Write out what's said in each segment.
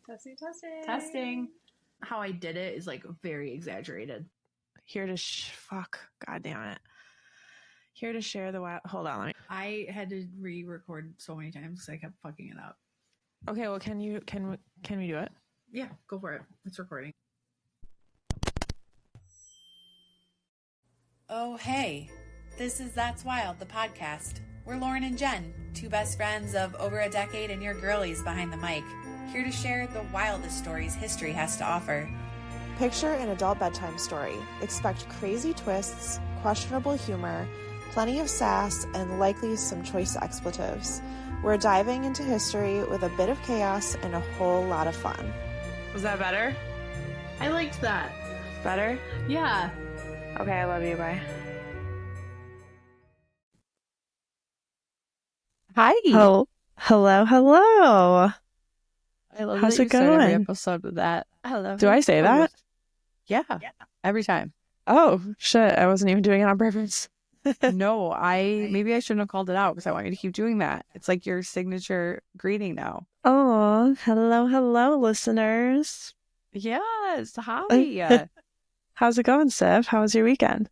Testing. Testing. How I did it is like very exaggerated. Here to God damn it. Here to share the wild. Hold on. I had to re-record so many times because I kept fucking it up. Okay, well, can we do it? Yeah, go for it. It's recording. Oh, hey. This is That's Wild, the podcast. We're Lauren and Jen, two best friends of over a decade and your girlies behind the mic, here to share the wildest stories history has to offer. Picture an adult bedtime story. Expect crazy twists, questionable humor, plenty of sass, and likely some choice expletives. We're diving into history with a bit of chaos and a whole lot of fun. Was that better? I liked that. Better? Yeah. Okay, I love you. Bye. Hi. Hello. I love How's that it you start every going? episode with that. Hello. Do I say that? Yeah. Every time. Oh, shit. I wasn't even doing it on purpose. No, maybe I shouldn't have called it out because I want you to keep doing that. It's like your signature greeting now. Oh, hello, listeners. Yes. Hi. How's it going, Siv? How was your weekend?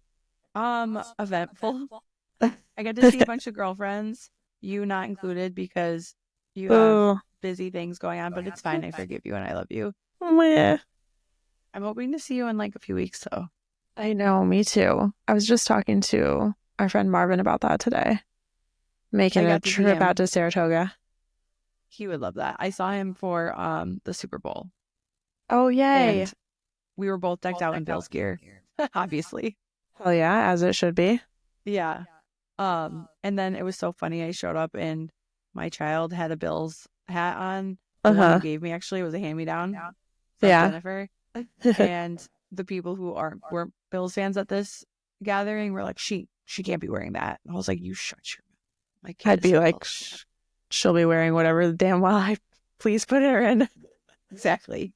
Eventful. I got to see a bunch of girlfriends, you not included because you have busy things going on, but it's fine. I forgive you and I love you. Meh. I'm hoping to see you in like a few weeks though. I know, me too. I was just talking to our friend Marvin about that today. Making a trip out to Saratoga. He would love that. I saw him for the Super Bowl. Oh, yay. And we were both decked out in Bills gear, obviously. Hell yeah, as it should be. Yeah. And then it was so funny. I showed up and my child had a Bills hat on. The one you gave me actually was a hand-me-down from Jennifer. And the people who weren't Bills fans at this gathering were like, she can't be wearing that. And I was like, you shut your mouth. I'd be like, she'll be wearing whatever the damn well I please put her in. Exactly.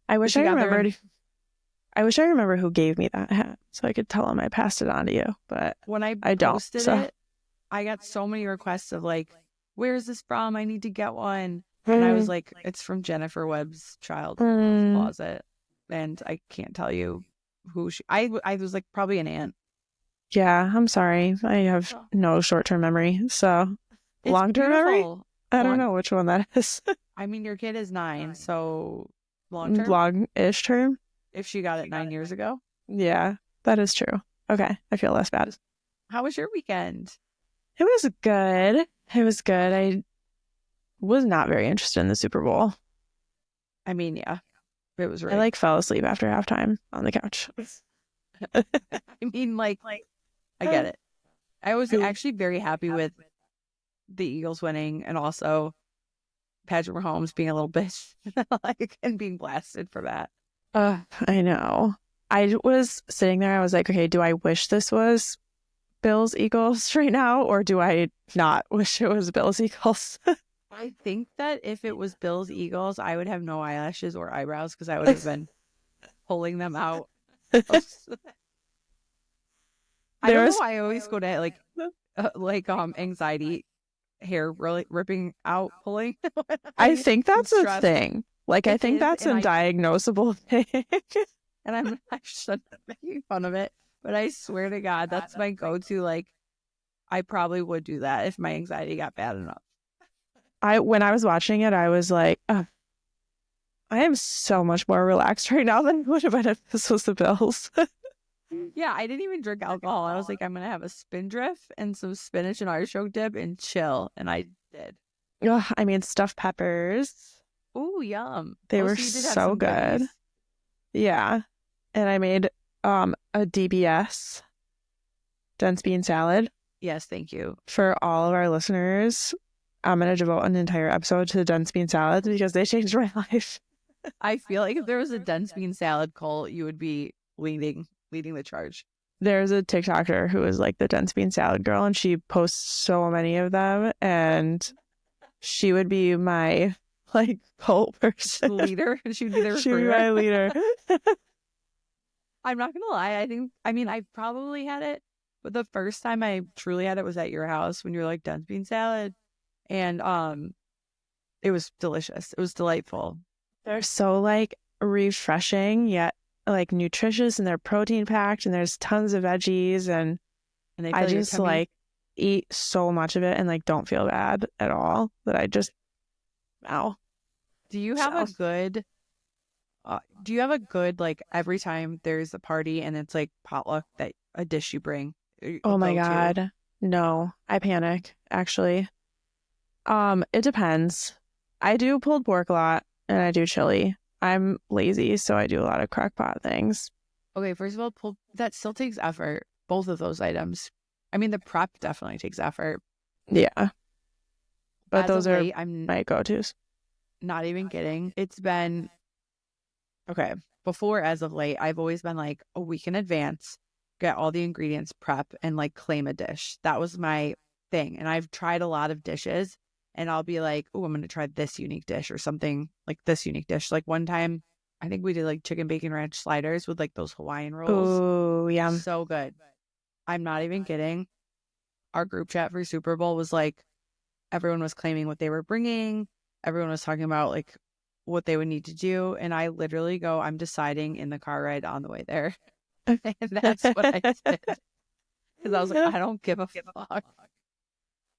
I wish I remember who gave me that hat so I could tell him I passed it on to you. But when I posted it, I got so many requests of like, where's this from? I need to get one. And I was like, it's from Jennifer Webb's child's closet. And I can't tell you who I was like probably an aunt. Yeah, I'm sorry. I have no short-term memory. So long-term memory? I don't know which one that is. I mean, your kid is 9, so long-term? Long-ish term. If she got it 9 years ago. Yeah, that is true. Okay, I feel less bad. How was your weekend? It was good. I was not very interested in the Super Bowl. I mean, yeah. It was right. I fell asleep after halftime on the couch. I mean, like I get it. I was actually very happy with the Eagles winning and also Patrick Mahomes being a little bitch and being blasted for that. I know. I was sitting there. I was like, okay, do I wish this was Bills Eagles right now, or do I not wish it was Bills Eagles? I think that if it was Bills Eagles, I would have no eyelashes or eyebrows because I would have been pulling them out. I don't know why I always go to anxiety, hair really ripping out, pulling. I think that's a thing. I think that's a diagnosable thing. And I shouldn't be making fun of it, but I swear to God, that's my go-to. I probably would do that if my anxiety got bad enough. When I was watching it, I was like, I am so much more relaxed right now than would have been if this was the Bills. Yeah, I didn't even drink alcohol. I was like, I'm going to have a Spindrift and some spinach and artichoke dip and chill. And I did. I mean, stuffed peppers. Ooh, yum. They were so good. Goodies. Yeah. And I made a DBS, dense bean salad. Yes, thank you. For all of our listeners, I'm going to devote an entire episode to the dense bean salads because they changed my life. I feel like if there was a dense bean salad cult, you would be leading the charge. There's a TikToker who is like the dense bean salad girl, and she posts so many of them, and she would be my cult person. Leader? She would be the recruiter. She would be my leader. I'm not going to lie. I probably had it, but the first time I truly had it was at your house when you were like dense bean salad. And it was delicious. It was delightful. They're so like refreshing yet like nutritious, and they're protein packed, and there's tons of veggies, and And they I fill your just tummy. like eat so much of it and like don't feel bad at all that I just wow. Do you have a good like every time there's a party and it's like potluck that a dish you bring? Oh my go-to? God. No, I panic actually. It depends. I do pulled pork a lot and I do chili. I'm lazy, so I do a lot of crock pot things. Okay, first of all, that still takes effort. Both of those items. I mean, the prep definitely takes effort. Yeah. But As those of are late, I'm my go-tos. not even kidding. It's been okay. Before, as of late, I've always been like a week in advance, get all the ingredients, prep, and like claim a dish. That was my thing. And I've tried a lot of dishes, and I'll be like, oh, I'm going to try this unique dish or something like this unique dish. Like one time, I think we did like chicken bacon ranch sliders with like those Hawaiian rolls. Oh, yum. So good. I'm not even kidding. Our group chat for Super Bowl was like, everyone was claiming what they were bringing. Everyone was talking about like what they would need to do. And I literally go, I'm deciding in the car ride on the way there. And that's what I did. Because I was like, I don't give a fuck.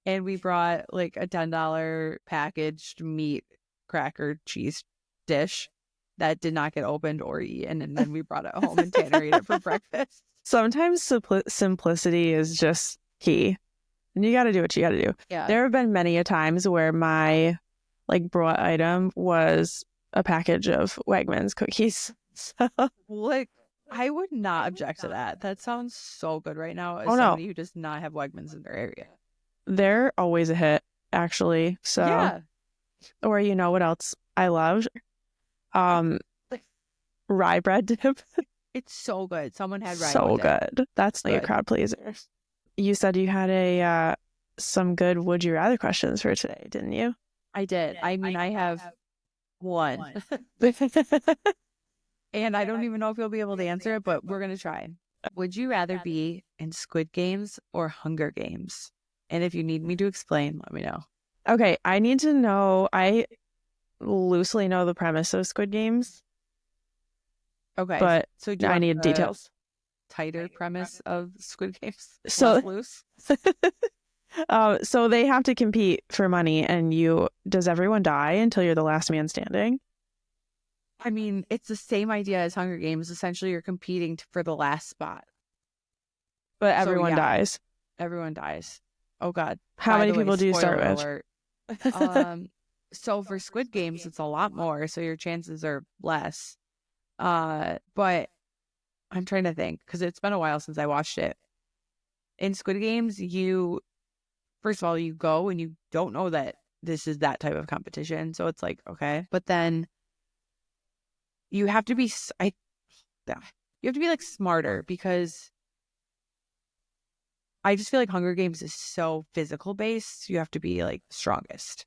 And we brought like a $10 packaged meat cracker cheese dish that did not get opened or eaten. And then we brought it home and Tanner ate it for breakfast. Sometimes simplicity is just key. And you got to do what you got to do. Yeah. There have been many a times where my like brought item was a package of Wegmans cookies. So, like, I would not object to that. That sounds so good right now as Oh, no. somebody who does not have Wegmans in their area. They're always a hit, actually. So, Yeah. Or you know what else I love? Rye bread dip. It's so good. Someone had rye So one day. good. That's like a Good. crowd pleaser. You said you had some good would you rather questions for today, didn't you? I did. I mean, I have one. And I don't even know if you'll be able to answer it, but we're going to try. Would you rather be in Squid Games or Hunger Games? And if you need me to explain, let me know. Okay, I need to know. I loosely know the premise of Squid Games, Okay. but so do you I want need the details. tighter premise of Squid Games? So- Less loose? So they have to compete for money, and does everyone die until you're the last man standing? I mean, it's the same idea as Hunger Games. Essentially, you're competing for the last spot. But So, everyone yeah. dies. Everyone dies. Oh, God. How By many the way, people do you start spoiler with? alert. So for Squid Games, it's a lot more, so your chances are less. But I'm trying to think, because it's been a while since I watched it. In Squid Games, first of all, you go and you don't know that this is that type of competition. So it's like, okay. But then you have to be, you have to be like smarter, because I just feel like Hunger Games is so physical based. You have to be like strongest.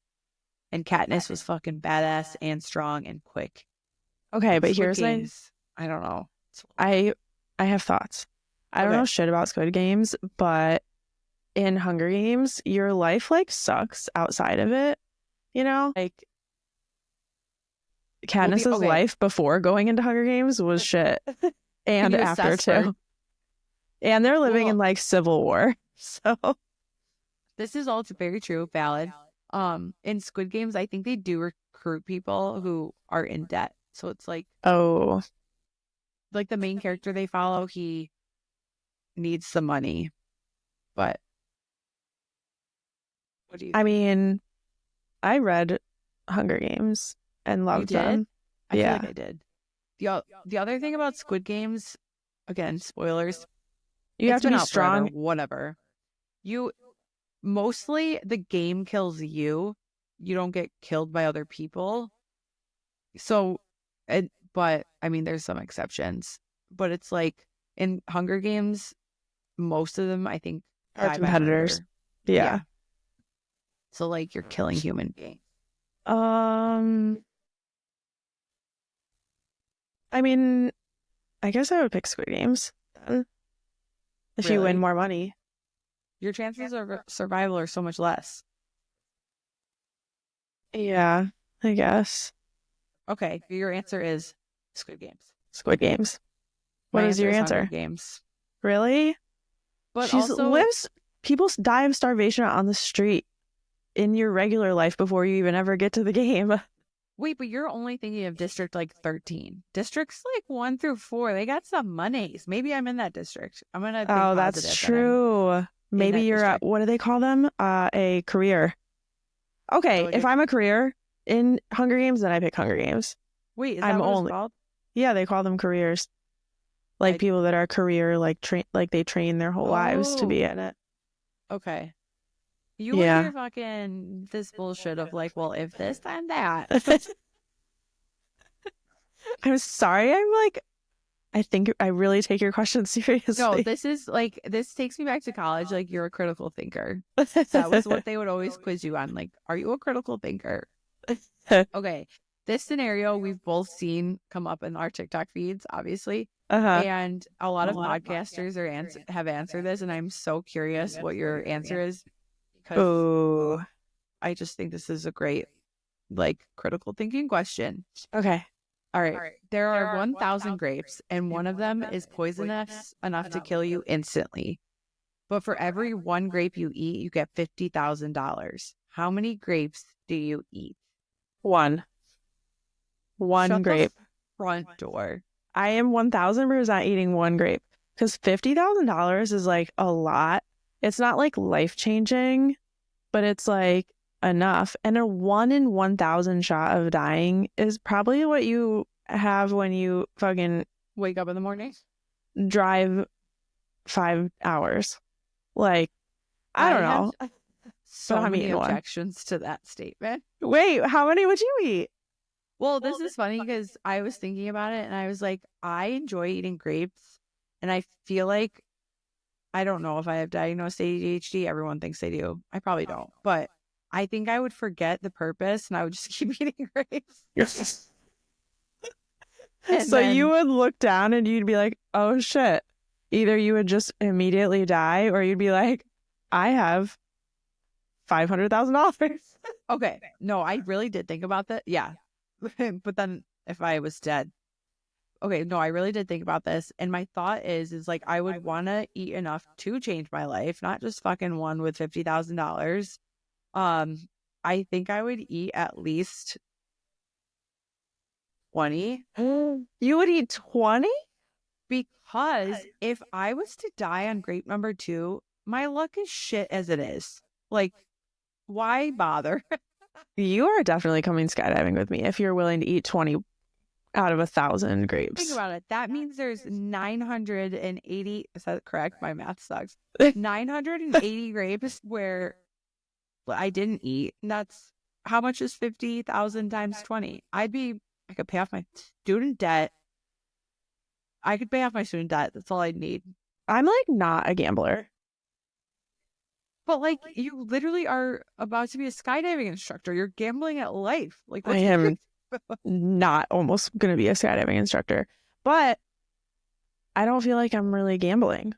And Katniss was fucking badass and strong and quick. Okay, but Squid here's Games, I don't know. I have thoughts. I don't Okay. know shit about Squid Games, but in Hunger Games, your life like sucks outside of it. You know, like Katniss's okay. life before going into Hunger Games was shit, and you after assess her? too. And they're living in Well- like civil war. So This is all very true, valid. In Squid Games, I think they do recruit people who are in debt. So it's like oh, the main character they follow, he needs the money. But what do you I think? mean, I read Hunger Games and loved did? them. I Yeah. feel like I did. The other thing about Squid Games, again, spoilers. You have it's to been be out forever, strong. whatever. Mostly the game kills you. You don't get killed by other people. So, but I mean, there's some exceptions. But it's like in Hunger Games, most of them, I think, Are die by competitors. hunger. Yeah. So like you're killing human beings. I mean, I guess I would pick Squid Games then. If you Really? win more money. Your chances of survival are so much less. Yeah, I guess. Okay, your answer is Squid Games. Squid Games. What My is your Hunger answer? Games. Really? But She's also, lives. People die of starvation on the street in your regular life before you even ever get to the game. wait, but you're only thinking of District like 13. Districts like 1 through 4, they got some monies. Maybe I'm in that district. I'm gonna think Oh, positive that's that I'm true. Maybe that you're at, district. what do they call them? A career. Okay, like if I'm a career in Hunger Games, then I pick Hunger Games. Wait, is I'm that what only- it's called? Yeah, they call them careers. Like people that are career, like they train their whole lives to be in it. Okay. You Yeah. with your fucking this bullshit of like, well, if this, then that. I'm sorry. I'm like, I think I really take your question seriously. No, this takes me back to college. Like, you're a critical thinker. That was what they would always quiz you on. Like, are you a critical thinker? Okay. This scenario we've both seen come up in our TikTok feeds, obviously. And a lot of podcasters have answered this, and I'm so curious what your answer is. Because I just think this is a great, like, critical thinking question. Okay. All right. There are 1,000 grapes, and one of them is poisonous enough to kill you instantly. But for every one grape you eat, you get $50,000. How many grapes do you eat? One Shut grape. The front door. I am 1,000% eating one grape because $50,000 is like a lot. It's not like life changing, but it's like enough. And a 1 in 1,000 shot of dying is probably what you have when you fucking wake up in the morning, drive 5 hours. Like, I don't know. So many objections to that statement. Wait, how many would you eat? Well, this is funny because I was thinking about it and I was like, I enjoy eating grapes, and I feel like, I don't know if I have diagnosed ADHD. Everyone thinks they do. I probably don't, but I think I would forget the purpose and I would just keep eating grapes. Yes. So you would look down and you'd be like, oh shit. Either you would just immediately die or you'd be like, I have $500,000. Okay. No, I really did think about that. Yeah. But then if I was dead. Okay, no, I really did think about this. And my thought is like, I would want to eat enough to change my life, not just fucking one with $50,000. I think I would eat at least 20. You would eat 20? Because if I was to die on grape number 2, my luck is shit as it is. Like, why bother? You are definitely coming skydiving with me if you're willing to eat 20 out of 1,000 grapes. Think about it. That means there's 980. Is that correct? My math sucks. 980 grapes where I didn't eat. And that's how much is 50,000 times 20? I could pay off my student debt. I could pay off my student debt. That's all I'd need. I'm like not a gambler. But like, you literally are about to be a skydiving instructor. You're gambling at life. Like, I am not almost going to be a skydiving instructor, but I don't feel like I'm really gambling.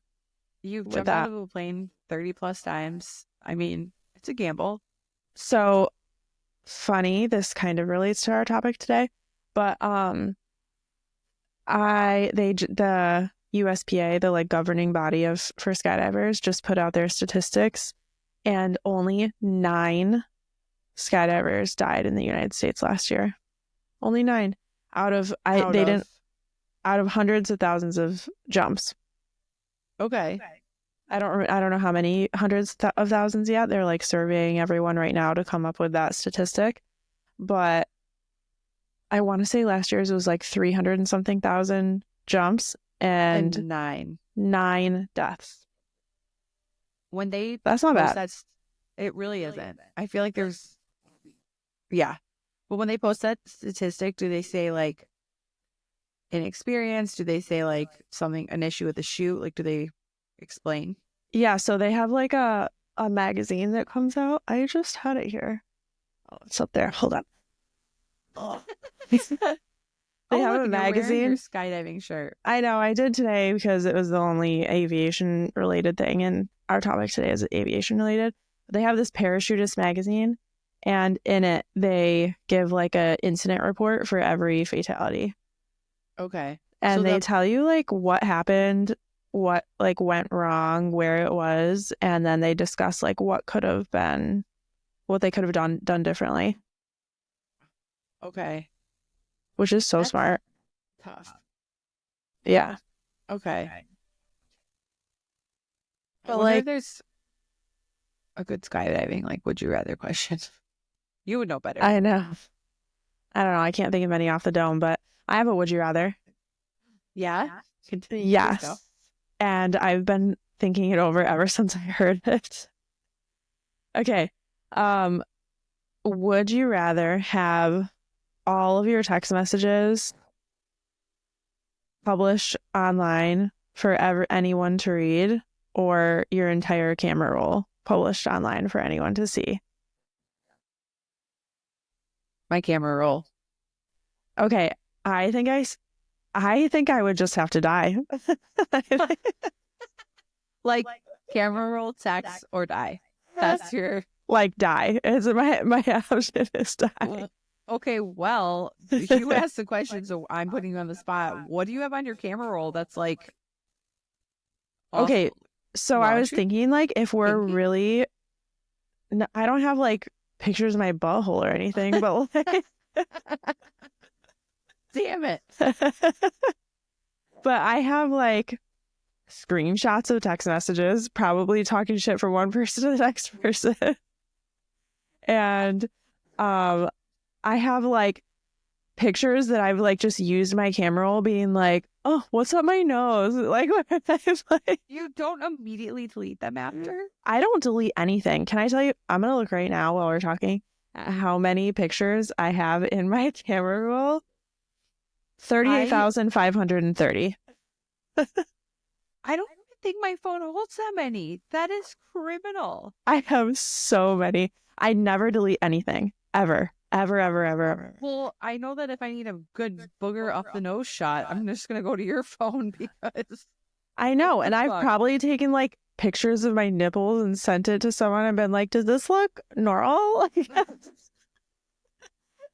You've jumped out of a plane 30 plus times. I mean, it's a gamble. So funny, this kind of relates to our topic today, but the USPA, the like governing body for skydivers, just put out their statistics, and only 9 skydivers died in the United States last year. Only 9 out of hundreds of thousands of jumps. Okay. I don't know how many hundreds of thousands yet. They're like surveying everyone right now to come up with that statistic, but I want to say last year's was like 300 and something thousand jumps and 9 deaths. When that's not bad. It really isn't. I feel like there's, yeah. But when they post that statistic, do they say like inexperience? Do they say like an issue with the chute? Like, do they explain? Yeah, so they have like a magazine that comes out. I just had it here. Oh, it's up there. Hold on. Oh. They have a magazine. Your skydiving shirt. I know. I did today because it was the only aviation related thing, and our topic today is aviation related. They have this parachutist magazine, And in it, they give like a incident report for every fatality. Okay. And they tell you like what happened, what like went wrong, where it was, and then they discuss like what they could have done differently. Okay. Which is so smart. Tough. Yeah. Okay. But like there's a good skydiving, like, would you rather question? You would know better. I know. I don't know. I can't think of any off the dome, but I have a would you rather. Yeah? Yes. And I've been thinking it over ever since I heard it. Okay. Would you rather have all of your text messages published online for anyone to read, or your entire camera roll published online for anyone to see? My camera roll. Okay. I think I would just have to die. Like camera roll, text, or die. That's your like die. Is my option is die. Okay, well, you asked the question, so I'm putting you on the spot. What do you have on your camera roll that's like okay, so I was thinking like if we're really I don't have like pictures of my butthole or anything, but like damn it. But I have like screenshots of text messages, probably talking shit from one person to the next person. And I have like pictures that I've like just used my camera roll being like, oh, what's up my nose? Like, you don't immediately delete them after? I don't delete anything. Can I tell you, I'm going to look right now while we're talking at how many pictures I have in my camera roll. 38,530. I don't even think my phone holds that many. That is criminal. I have so many. I never delete anything. Ever. Ever. Well, I know that if I need a good booger up the nose shot, I'm just going to go to your phone because... I know. And I've probably taken like pictures of my nipples and sent it to someone and been like, does this look normal?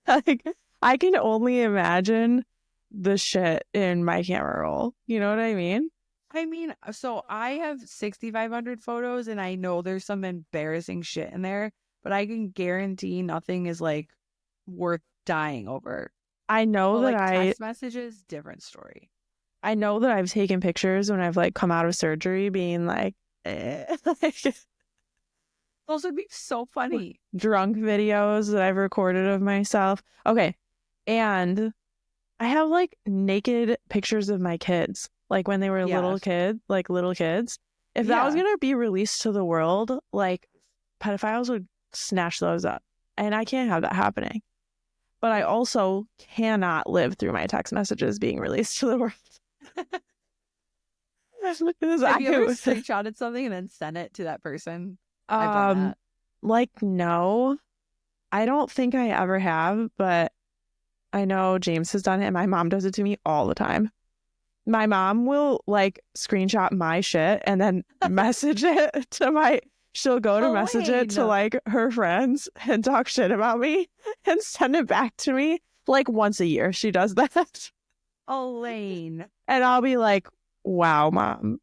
Like, I can only imagine the shit in my camera roll. You know what I mean? I mean, so I have 6,500 photos and I know there's some embarrassing shit in there, but I can guarantee nothing is like worth dying over. I know that text messages, different story. I know that I've taken pictures when I've like come out of surgery being like, those would be so funny. Drunk videos that I've recorded of myself. Okay. And I have like naked pictures of my kids, like when they were little kids. If that was going to be released to the world, like pedophiles would snatch those up. And I can't have that happening. But I also cannot live through my text messages being released to the world. Have you ever screenshotted something and then sent it to that person? I've done that. Like, no. I don't think I ever have, but I know James has done it and my mom does it to me all the time. My mom will like screenshot my shit and then message it to she'll go to message it to like her friends and talk shit about me and send it back to me like once a year. She does that. Elaine. And I'll be like, wow, mom.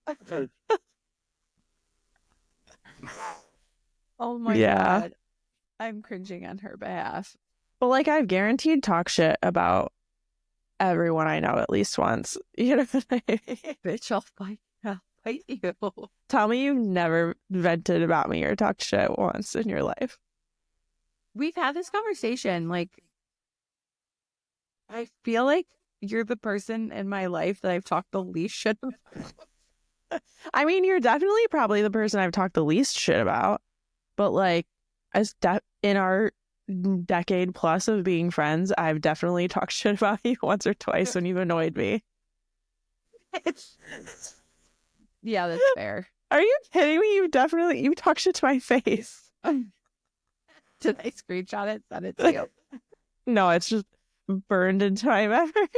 Oh my God. I'm cringing on her behalf. But like I've guaranteed talk shit about everyone I know at least once. You know what I mean? Bitch, I'll fight you. Tell me you've never vented about me or talked shit once in your life. We've had this conversation. Like, I feel like you're the person in my life that I've talked the least shit about. I mean, you're definitely probably the person I've talked the least shit about. But like, in our decade plus of being friends, I've definitely talked shit about you once or twice when you've annoyed me. Yeah, that's fair. Are you kidding me? You talk shit to my face. Did I screenshot it? Send it to you? No, it's just burned into my memory.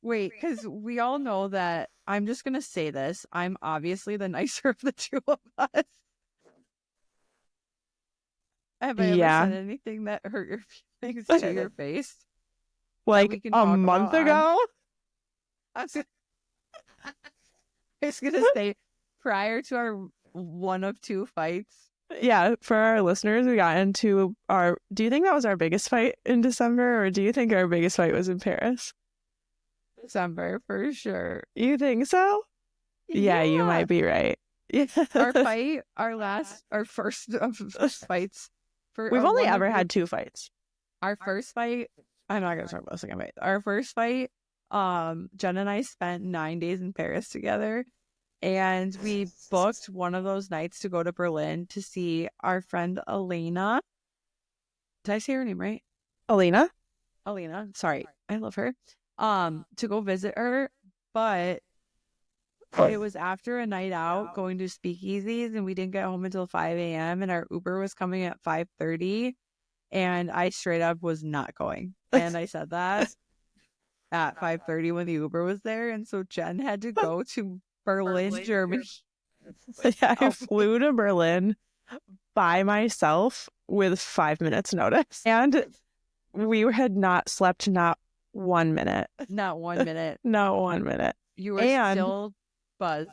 Wait, because we all know that I'm just going to say this. I'm obviously the nicer of the two of us. Have I ever said anything that hurt your feelings to your face? Like a month ago? I was gonna say, prior to our one of two fights. Yeah, for our listeners, we got into our... Do you think that was our biggest fight in December, or do you think our biggest fight was in Paris? December, for sure. You think so? Yeah, you might be right. Our fight, our first of fights. We've only ever had 2 fights. Our first fight, I'm not going to talk about the second fight. Our first fight, Jenn and I spent 9 days in Paris together. And we booked one of those nights to go to Berlin to see our friend Elena. Did I say her name right? Elena. Sorry. I love her. To go visit her. But it was after a night out going to speakeasies, and we didn't get home until 5 a.m. and our Uber was coming at 5:30. And I straight up was not going. And I said that at 5:30 when the Uber was there. And so Jenn had to go to Berlin, Germany. Yeah, I flew to Berlin by myself with 5 minutes notice. And we had not slept not 1 minute. Not 1 minute. Not 1 minute. You were still buzzed.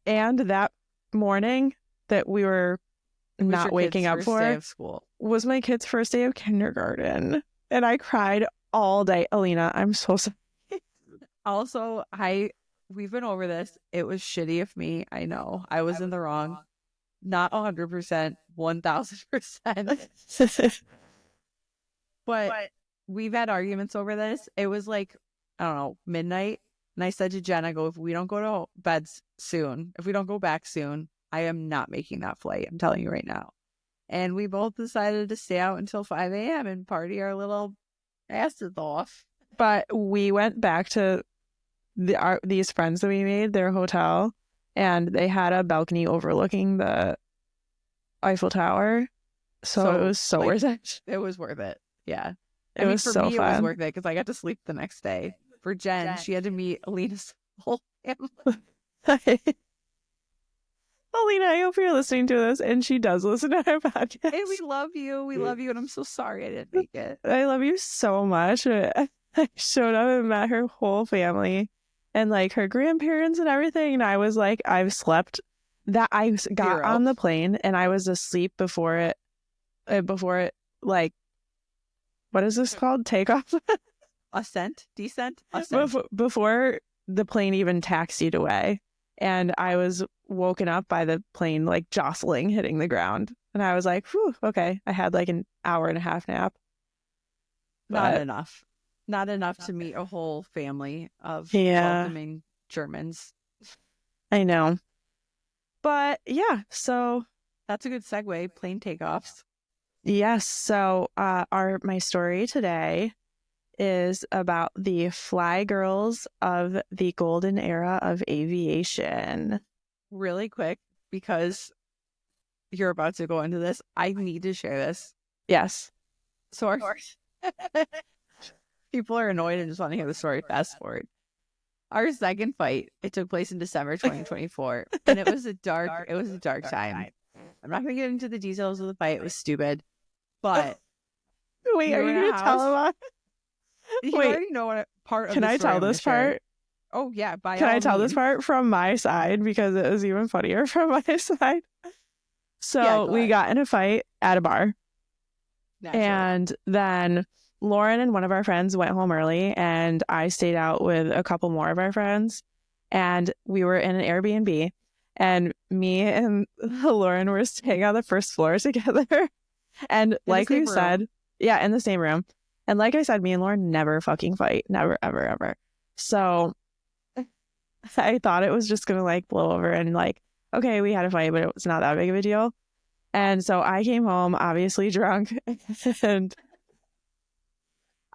And that morning that we were not waking up for day of school was my kid's first day of kindergarten. And I cried all day. Alina, I'm so sorry. Also, we've been over this. It was shitty of me. I know. I was in the wrong. Not 100%, 1000%. But we've had arguments over this. It was like, I don't know, midnight. And I said to Jenn, I go, if we don't go to bed soon, if we don't go back soon, I am not making that flight. I'm telling you right now. And we both decided to stay out until 5 a.m. and party our little asses off. But we went back to these friends that we made, their hotel, and they had a balcony overlooking the Eiffel Tower. So it was so worth it. It was worth it. Yeah. It was so fun. It was worth it because I got to sleep the next day. For Jenn, she had to meet Alina's whole family. Alina, I hope you're listening to this, and she does listen to our podcast. And we love you. We love you, and I'm so sorry I didn't make it. I love you so much. I showed up and met her whole family and like her grandparents and everything, and I was like, I've slept. That I got on the plane and I was asleep before it like, what is this called? Takeoff? Ascent? Descent? Ascent. Before the plane even taxied away. And I was woken up by the plane like jostling, hitting the ground. And I was like, whew, okay. I had like an hour and a half nap. Not enough. Not enough to meet a whole family of welcoming Germans. I know. But yeah, so that's a good segue. Plane takeoffs. Yes. So my story today is about the fly girls of the golden era of aviation. Really quick, because you're about to go into this, I need to share this. Yes. So people are annoyed and just want to hear the story. Fast forward. Our second fight, it took place in December 2024, and it was a dark time. I'm not going to get into the details of the fight. It was stupid. But wait, are you going to tell about? You already know what part of Can I tell this part? Oh, yeah. Can I tell this part from my side? Because it was even funnier from my side. So we got in a fight at a bar. Naturally. And then Lauren and one of our friends went home early, and I stayed out with a couple more of our friends. And we were in an Airbnb. And me and Lauren were staying on the first floor together. And like we said, in the same room. And like I said, me and Lauren never fucking fight. Never, ever, ever. So I thought it was just going to like blow over and like, okay, we had a fight, but it was not that big of a deal. And so I came home, obviously drunk. And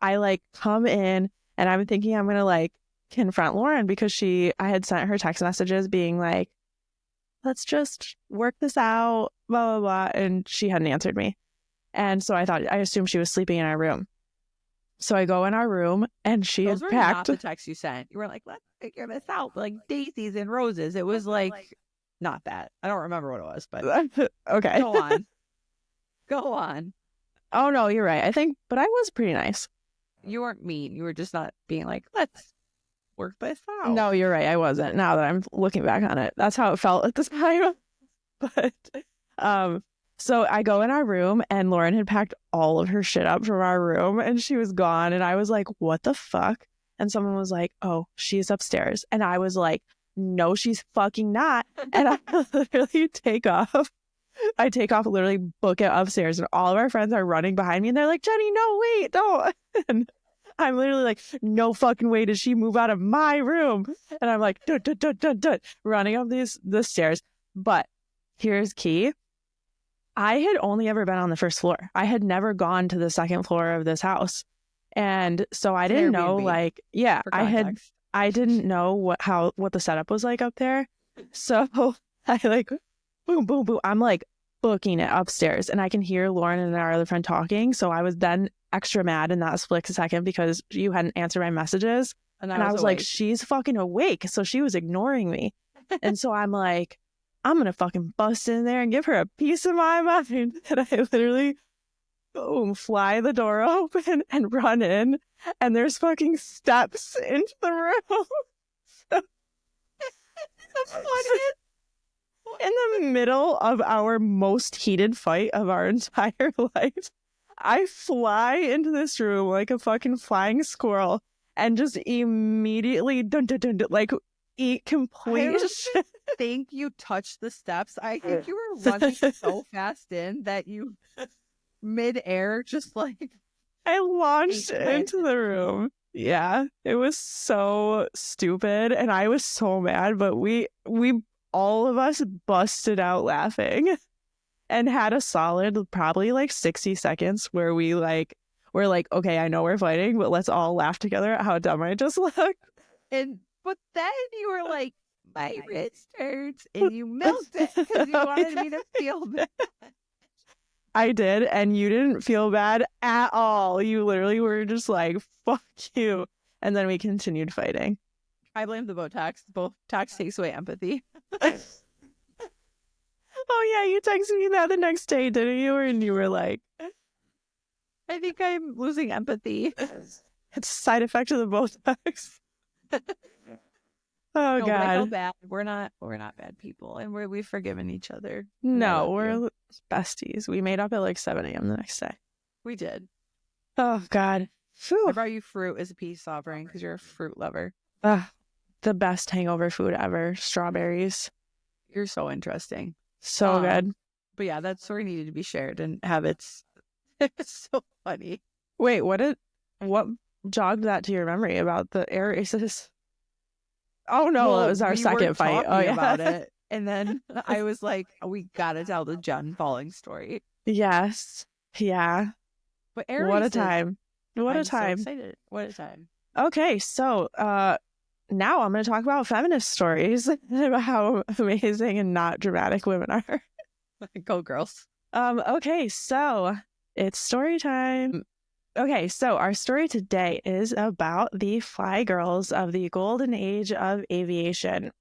I like come in and I'm thinking I'm going to like confront Lauren because I had sent her text messages being like, let's just work this out, blah, blah, blah. And she hadn't answered me. And so I assumed she was sleeping in our room. So I go in our room and she Those had were packed. Not the text you sent. You were like, let's figure this out. Like daisies and roses. It was like not that. I don't remember what it was, but okay. Go on. Go on. Oh, no, you're right. But I was pretty nice. You weren't mean. You were just not being like, let's work this out. No, you're right. I wasn't. Now that I'm looking back on it, that's how it felt at the time. But, so I go in our room and Lauren had packed all of her shit up from our room and she was gone. And I was like, what the fuck? And someone was like, oh, she's upstairs. And I was like, no, she's fucking not. And I literally take off. I take off, literally book it upstairs. And all of our friends are running behind me. And they're like, Jenny, no, wait, don't. And I'm literally like, no fucking way did she move out of my room. And I'm like, dun, dun, dun, dun, dun, running up the stairs. But here's key. I had only ever been on the first floor. I had never gone to the second floor of this house. And so I didn't know, like, yeah, I didn't know what the setup was like up there. So I like, boom, boom, boom. I'm like booking it upstairs and I can hear Lauren and our other friend talking. So I was then extra mad in that split second because you hadn't answered my messages. And I was like, she's fucking awake. So she was ignoring me. And so I'm like, I'm going to fucking bust in there and give her a piece of my mind. And I literally, boom, fly the door open and run in. And there's fucking steps into the room. In the middle of our most heated fight of our entire life, I fly into this room like a fucking flying squirrel and just immediately, dun, dun, dun, dun, like, eat complete shit. I think you touched the steps. I think you were running so fast in that you mid-air just like I launched into the room. Yeah, it was so stupid and I was so mad, but we all of us busted out laughing and had a solid probably like 60 seconds where we're like, okay, I know we're fighting, but let's all laugh together at how dumb I just looked. But then you were like, my wrist hurts, and you milked it because you wanted me to feel bad. I did, and you didn't feel bad at all. You literally were just like, fuck you. And then we continued fighting. I blame the Botox. Botox takes away empathy. Oh, yeah, you texted me that the next day, didn't you? And you were like, I think I'm losing empathy. It's a side effect of the Botox. Oh, no, God. But I feel bad. We're not bad people, and we've forgiven each other. No, we're besties. We made up at like 7 a.m. the next day. We did. Oh, God. Whew. I brought you fruit as a peace offering because you're a fruit lover. The best hangover food ever. Strawberries. You're so interesting. So good. But yeah, that story needed to be shared and have it's so funny. Wait, what jogged that to your memory about the air races? Oh no, it was our second fight. Oh yeah, about it. And then I was like, we gotta tell the Jenn falling story. Yes. Yeah. But air what races, a time. What a time. So excited. What a time. Okay, so now I'm going to talk about feminist stories about how amazing and not dramatic women are. Go girls. Okay, so it's story time. Okay, so our story today is about the fly girls of the golden age of aviation.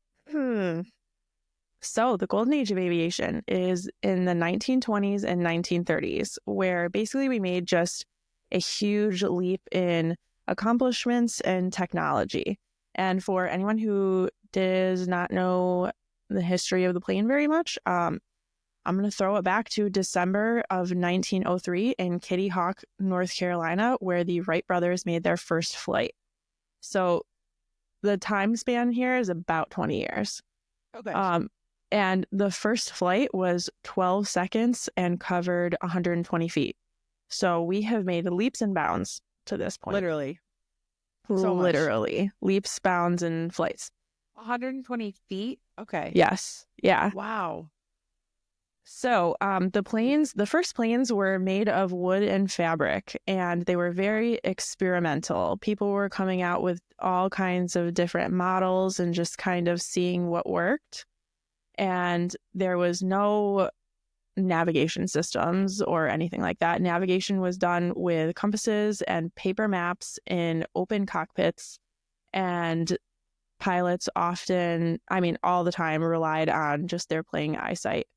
So the golden age of aviation is in the 1920s and 1930s, where basically we made just a huge leap in accomplishments and technology. And for anyone who does not know the history of the plane very much, I'm going to throw it back to December of 1903 in Kitty Hawk, North Carolina, where the Wright brothers made their first flight. So the time span here is about 20 years. Okay. And the first flight was 12 seconds and covered 120 feet. So we have made leaps and bounds to this point. Literally. Literally. Leaps, bounds, and flights. 120 feet? Okay. Yes. Yeah. Wow. So the first planes were made of wood and fabric, and they were very experimental. People were coming out with all kinds of different models and just kind of seeing what worked. And there was no navigation systems or anything like that. Navigation was done with compasses and paper maps in open cockpits, and pilots often, all the time, relied on just their playing eyesight.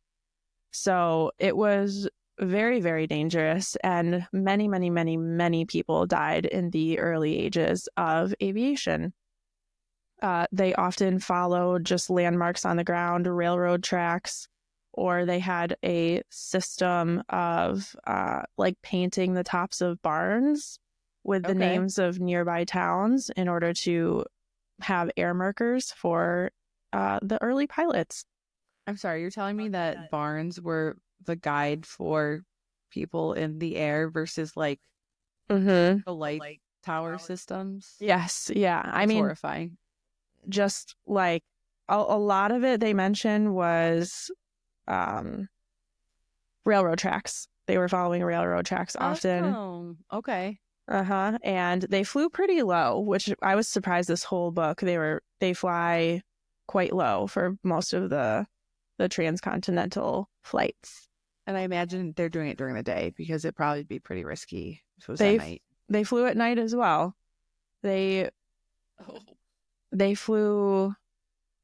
So it was very, very dangerous. And many, many, many, many people died in the early ages of aviation. They often followed just landmarks on the ground, railroad tracks, or they had a system of like painting the tops of barns with the names of nearby towns in order to have air markers for the early pilots. I'm sorry, you're telling me that barns were the guide for people in the air versus like the light tower systems? Yes. Yeah. I That's mean, horrifying. just like a lot of it they mentioned was railroad tracks. They were following railroad tracks often. Oh, okay. And they flew pretty low, which I was surprised this whole book. They fly quite low for most of the transcontinental flights. And I imagine they're doing it during the day because it'd probably be pretty risky if it was at night. They flew at night as well. They flew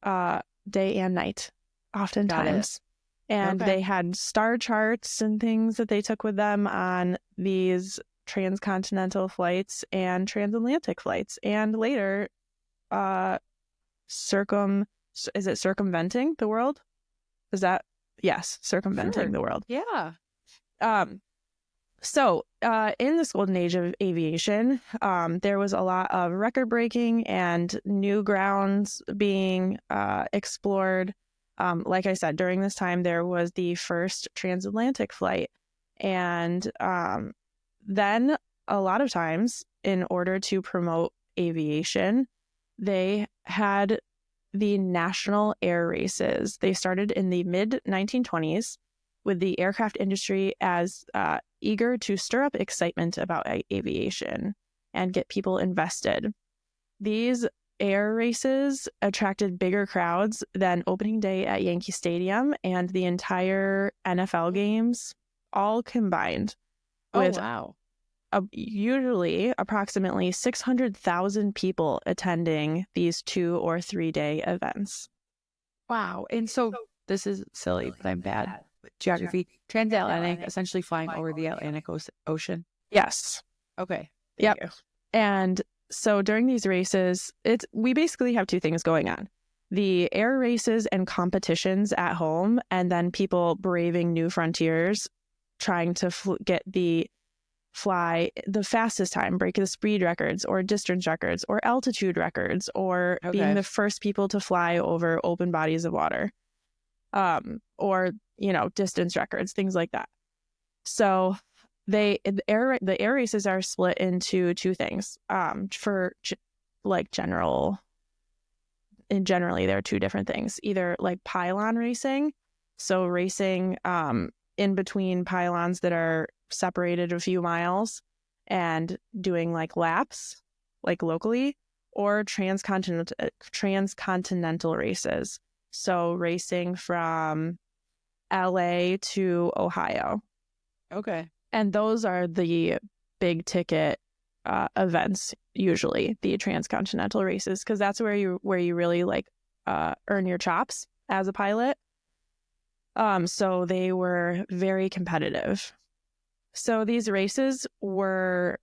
day and night oftentimes. And they had star charts and things that they took with them on these transcontinental flights and transatlantic flights. And later, circumventing the world? Is that? Yes, circumventing the world. Yeah. So in this golden age of aviation, there was a lot of record breaking and new grounds being explored. Like I said, during this time, there was the first transatlantic flight. And then a lot of times, in order to promote aviation, they had the national air races. They started in the mid-1920s with the aircraft industry as eager to stir up excitement about aviation and get people invested. These air races attracted bigger crowds than opening day at Yankee Stadium and the entire NFL games all combined. With usually approximately 600,000 people attending these 2 or 3 day events. Wow. And so this is silly, but I'm bad with geography. Transatlantic, essentially flying over the Atlantic Ocean. Yes. Okay. Yep. And so during these races, we basically have 2 things going on. The air races and competitions at home, and then people braving new frontiers, trying to fly the fastest time, break the speed records or distance records or altitude records, or being the first people to fly over open bodies of water, or, distance records, things like that. So the air races are split into 2 things. Generally there are 2 different things, either like pylon racing. So racing in between pylons that are separated a few miles and doing like laps, like locally, or transcontinental races. So racing from LA to Ohio. Okay. And those are the big ticket events, usually the transcontinental races, because that's where you really like earn your chops as a pilot. So they were very competitive. So these races were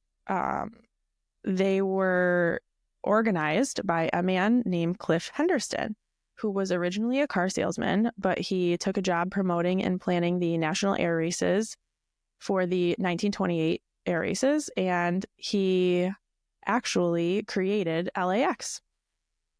organized by a man named Cliff Henderson, who was originally a car salesman, but he took a job promoting and planning the national air races for the 1928 air races, and he actually created LAX.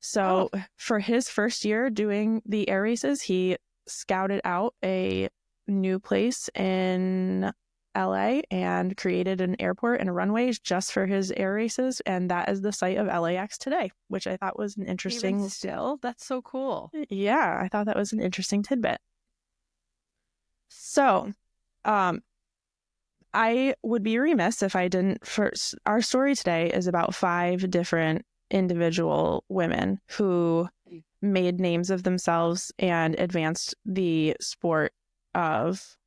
So for his first year doing the air races, he scouted out a new place in LA and created an airport and runways just for his air races, and that is the site of LAX today, which I thought was an interesting. Even still, that's so cool. Yeah, I thought that was an interesting tidbit. So, I would be remiss if I didn't. First, our story today is about 5 different individual women who made names of themselves and advanced the sport of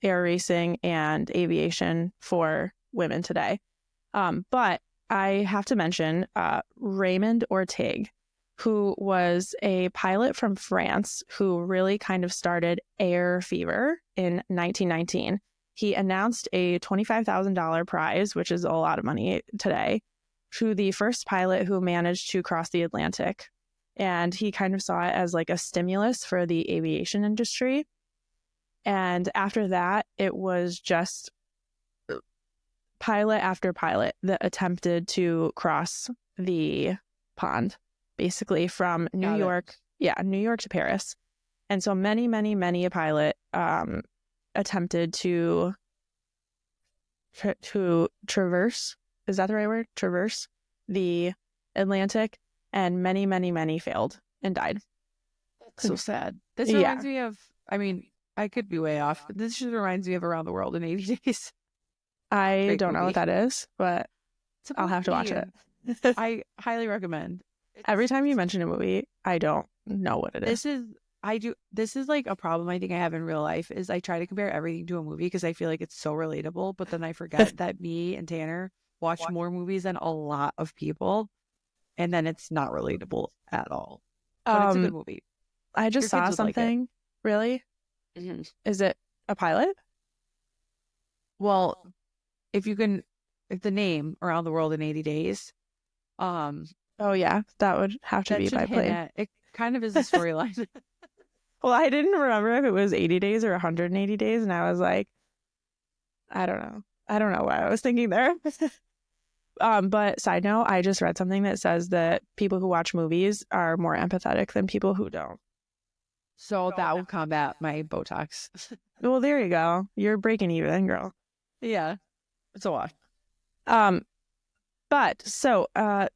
air racing and aviation for women today. But I have to mention Raymond Orteig, who was a pilot from France who really kind of started air fever in 1919. he announced a $25,000 prize, which is a lot of money today, to the first pilot who managed to cross the Atlantic. And he kind of saw it as like a stimulus for the aviation industry. And after that, it was just pilot after pilot that attempted to cross the pond, basically from New York to Paris. And so many a pilot attempted to traverse, is that the right word? Traverse the Atlantic, and many failed and died. That's so sad. This reminds me of, I mean, I could be way off, but this just reminds me of Around the World in 80 Days. I don't know what that is, but I'll have to watch it. I highly recommend. Every time you mention a movie, I don't know what it is. This is like a problem I think I have in real life, is I try to compare everything to a movie because I feel like it's so relatable, but then I forget that me and Tanner watch more movies than a lot of people, and then it's not relatable at all. But it's a good movie. I just saw something. Like really? Mm-hmm. Is it a pilot? Well, if the name Around the World in 80 Days, oh yeah, that would have to be by plane. It kind of is a storyline. Well, I didn't remember if it was 80 days or 180 days, and I was like, I don't know what I was thinking there. But side note, I just read something that says that people who watch movies are more empathetic than people who don't. So that will combat my Botox. Well, there you go. You're breaking even, girl. Yeah, it's a lot. But so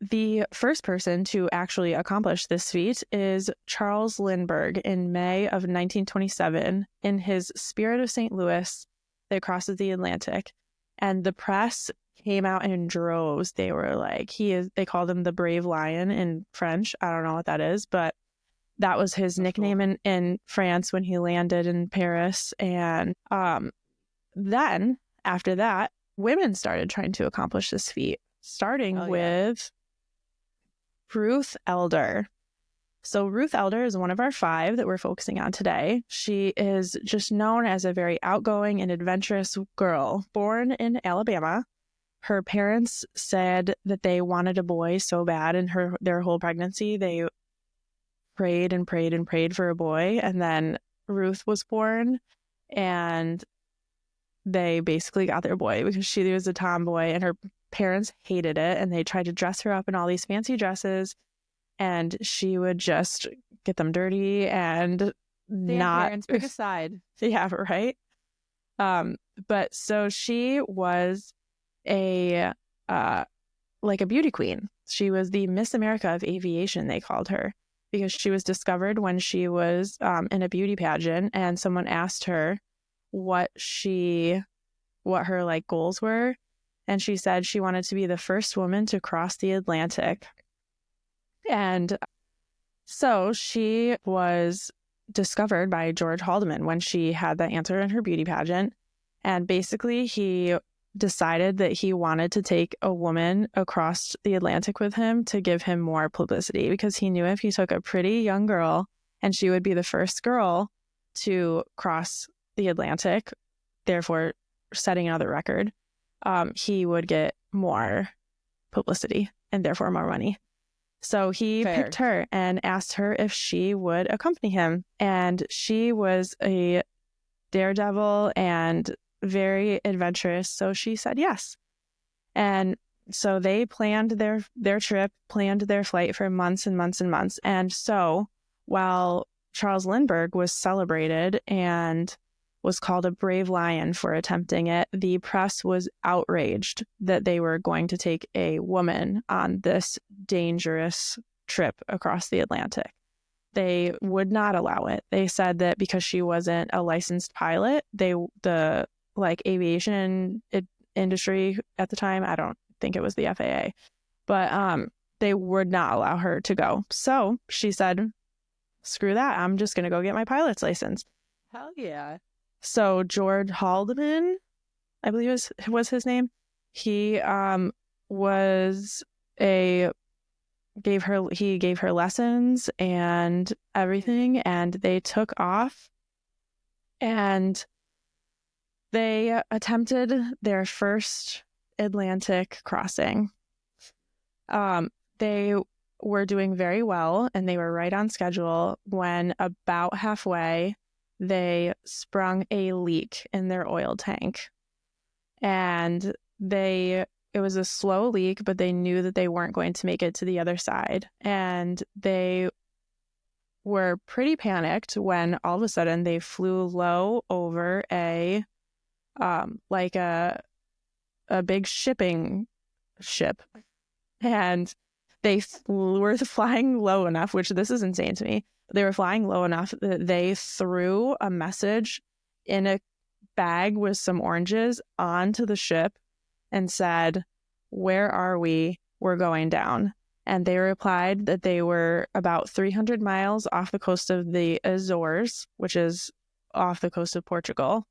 the first person to actually accomplish this feat is Charles Lindbergh in May of 1927 in his Spirit of St. Louis that crosses the Atlantic. And the press came out in droves. They were like, they called him the Brave Lion in French. I don't know what that is, but that was his nickname in France when he landed in Paris. And then after that, women started trying to accomplish this feat, starting with Ruth Elder. So Ruth Elder is one of our 5 that we're focusing on today. She is just known as a very outgoing and adventurous girl. Born in Alabama, her parents said that they wanted a boy so bad in their whole pregnancy. They prayed and prayed and prayed for a boy, and then Ruth was born, and they basically got their boy because she was a tomboy, and her parents hated it, and they tried to dress her up in all these fancy dresses, and she would just get them dirty and not. Parents pick a side. Yeah, right. But so she was a beauty queen. She was the Miss America of Aviation, they called her, because she was discovered when she was in a beauty pageant, and someone asked her what her like goals were, and she said she wanted to be the first woman to cross the Atlantic. And so she was discovered by George Haldeman when she had that answer in her beauty pageant, and basically he decided that he wanted to take a woman across the Atlantic with him to give him more publicity, because he knew if he took a pretty young girl and she would be the first girl to cross the Atlantic, therefore setting another record, he would get more publicity and therefore more money. So he picked her and asked her if she would accompany him, and she was a daredevil and very adventurous, so she said yes. And so they planned their trip, planned their flight for months and months and months. And so while Charles Lindbergh was celebrated and was called a brave lion for attempting it, the press was outraged that they were going to take a woman on this dangerous trip across the Atlantic. They would not allow it. They said that because she wasn't a licensed pilot, the aviation industry at the time, I don't think it was the FAA, but they would not allow her to go. So she said, screw that, I'm just going to go get my pilot's license. Hell yeah. So George Haldeman, I believe was his name, he gave her lessons and everything, and they took off. And They attempted their first Atlantic crossing. They were doing very well, and they were right on schedule when about halfway, they sprung a leak in their oil tank. And it was a slow leak, but they knew that they weren't going to make it to the other side. And they were pretty panicked when all of a sudden they flew low over a big shipping ship. And they were flying low enough, which this is insane to me. They were flying low enough that they threw a message in a bag with some oranges onto the ship and said, "Where are we? We're going down." And they replied that they were about 300 miles off the coast of the Azores, which is off the coast of Portugal.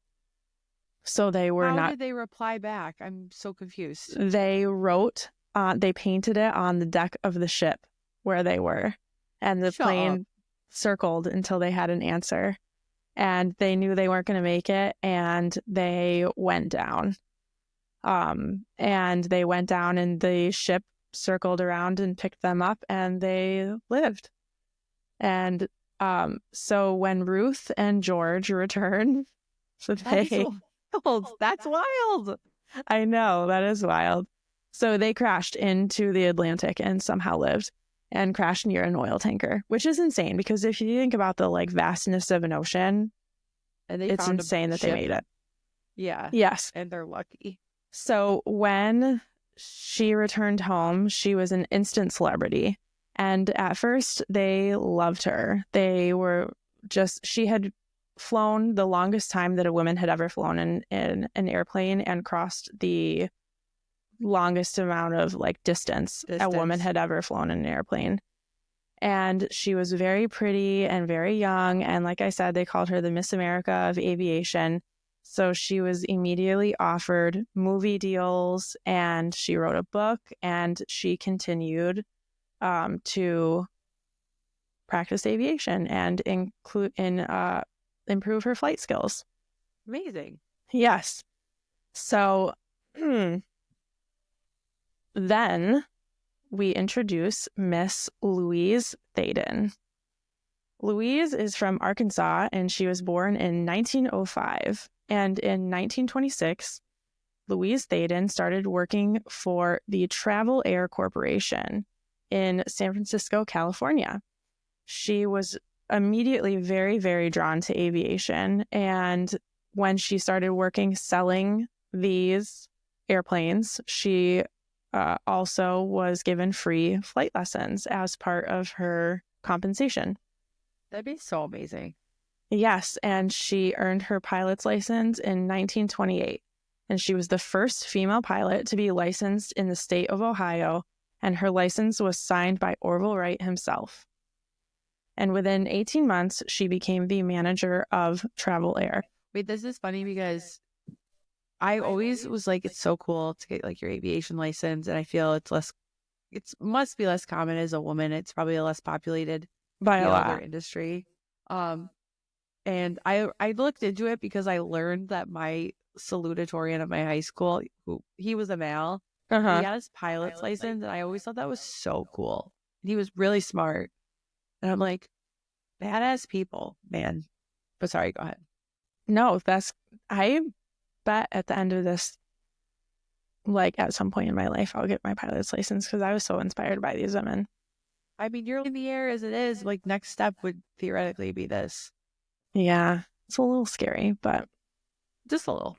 So they were How did they reply back? I'm so confused. They painted it on the deck of the ship where they were, and the plane circled until they had an answer. And they knew they weren't going to make it, and they went down. And the ship circled around and picked them up, and they lived. And so when Ruth and George returned, That's wild. I know, that is wild. So they crashed into the Atlantic and somehow lived, and crashed near an oil tanker, which is insane because if you think about the vastness of an ocean, and it's insane that they made it. Yeah. Yes. And they're lucky. So when she returned home, she was an instant celebrity. And at first, they loved her. She had flown the longest time that a woman had ever flown in an airplane and crossed the longest amount of distance a woman had ever flown in an airplane. And she was very pretty and very young. And like I said, they called her the Miss America of aviation. So she was immediately offered movie deals, and she wrote a book, and she continued to practice aviation and improve her flight skills. Amazing. Yes. So then we introduce Miss Louise Thaden. Louise is from Arkansas, and she was born in 1905. And in 1926, Louise Thaden started working for the Travel Air Corporation in San Francisco, California. She was immediately very, very drawn to aviation. And when she started working selling these airplanes, she also was given free flight lessons as part of her compensation. That'd be so amazing. Yes, and she earned her pilot's license in 1928. And she was the first female pilot to be licensed in the state of Ohio, and her license was signed by Orville Wright himself. And within 18 months, she became the manager of Travel Air. Wait, this is funny because I always was like, it's so cool to get your aviation license, and I feel it must be less common as a woman. It's probably a less populated by a lot industry. And I looked into it because I learned that my salutatorian at my high school, he was a male, he had his pilot's license, and I always thought that was so cool. He was really smart, and I'm like, badass people, man. But sorry, go ahead. No, I bet at the end of this, at some point in my life, I'll get my pilot's license because I was so inspired by these women. I mean, you're in the air as it is. Next step would theoretically be this. Yeah, it's a little scary, but just a little.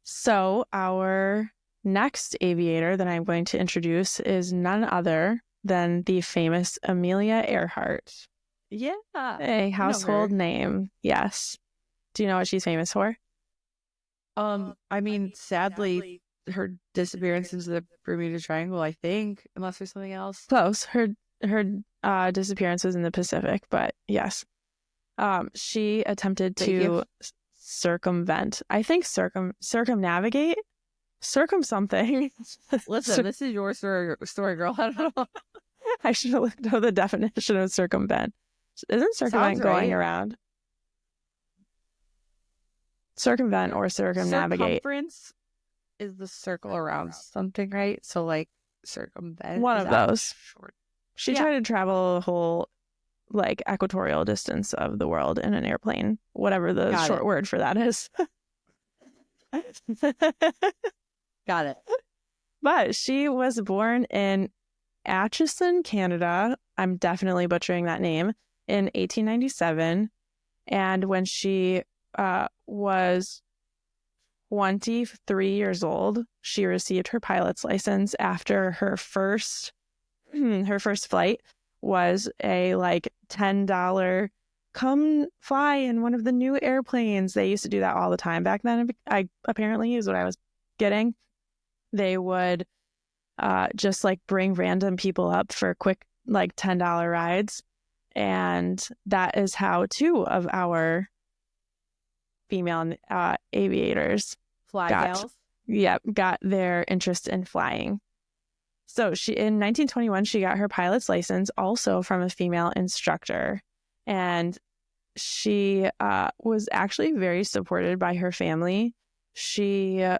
So our next aviator that I'm going to introduce is none other than the famous Amelia Earhart. Yeah. A household name. Yes. Do you know what she's famous for? I mean, sadly, her disappearance into the Bermuda Triangle, I think, unless there's something else. Close. Her disappearance was in the Pacific, but yes. She attempted to circumvent. I think circumnavigate? Something. Listen, this is your story, girl. I don't know. I should have looked up the definition of circumvent. Isn't circumvent going around? Circumvent or circumnavigate. Circumference is the circle around something, right? So like circumvent. One is of that those. Short. She tried to travel a whole like equatorial distance of the world in an airplane, whatever the short word for that is. Got it. But she was born in Atchison, Canada. I'm definitely butchering that name. In 1897. And when she was 23 years old, she received her pilot's license after her first flight was a like $10 come fly in one of the new airplanes. They used to do that all the time back then. I apparently is what I was getting. They would just like bring random people up for quick like $10 rides. And that is how two of our female aviators got their interest in flying. So in 1921, she got her pilot's license also from a female instructor. And she was actually very supported by her family. Her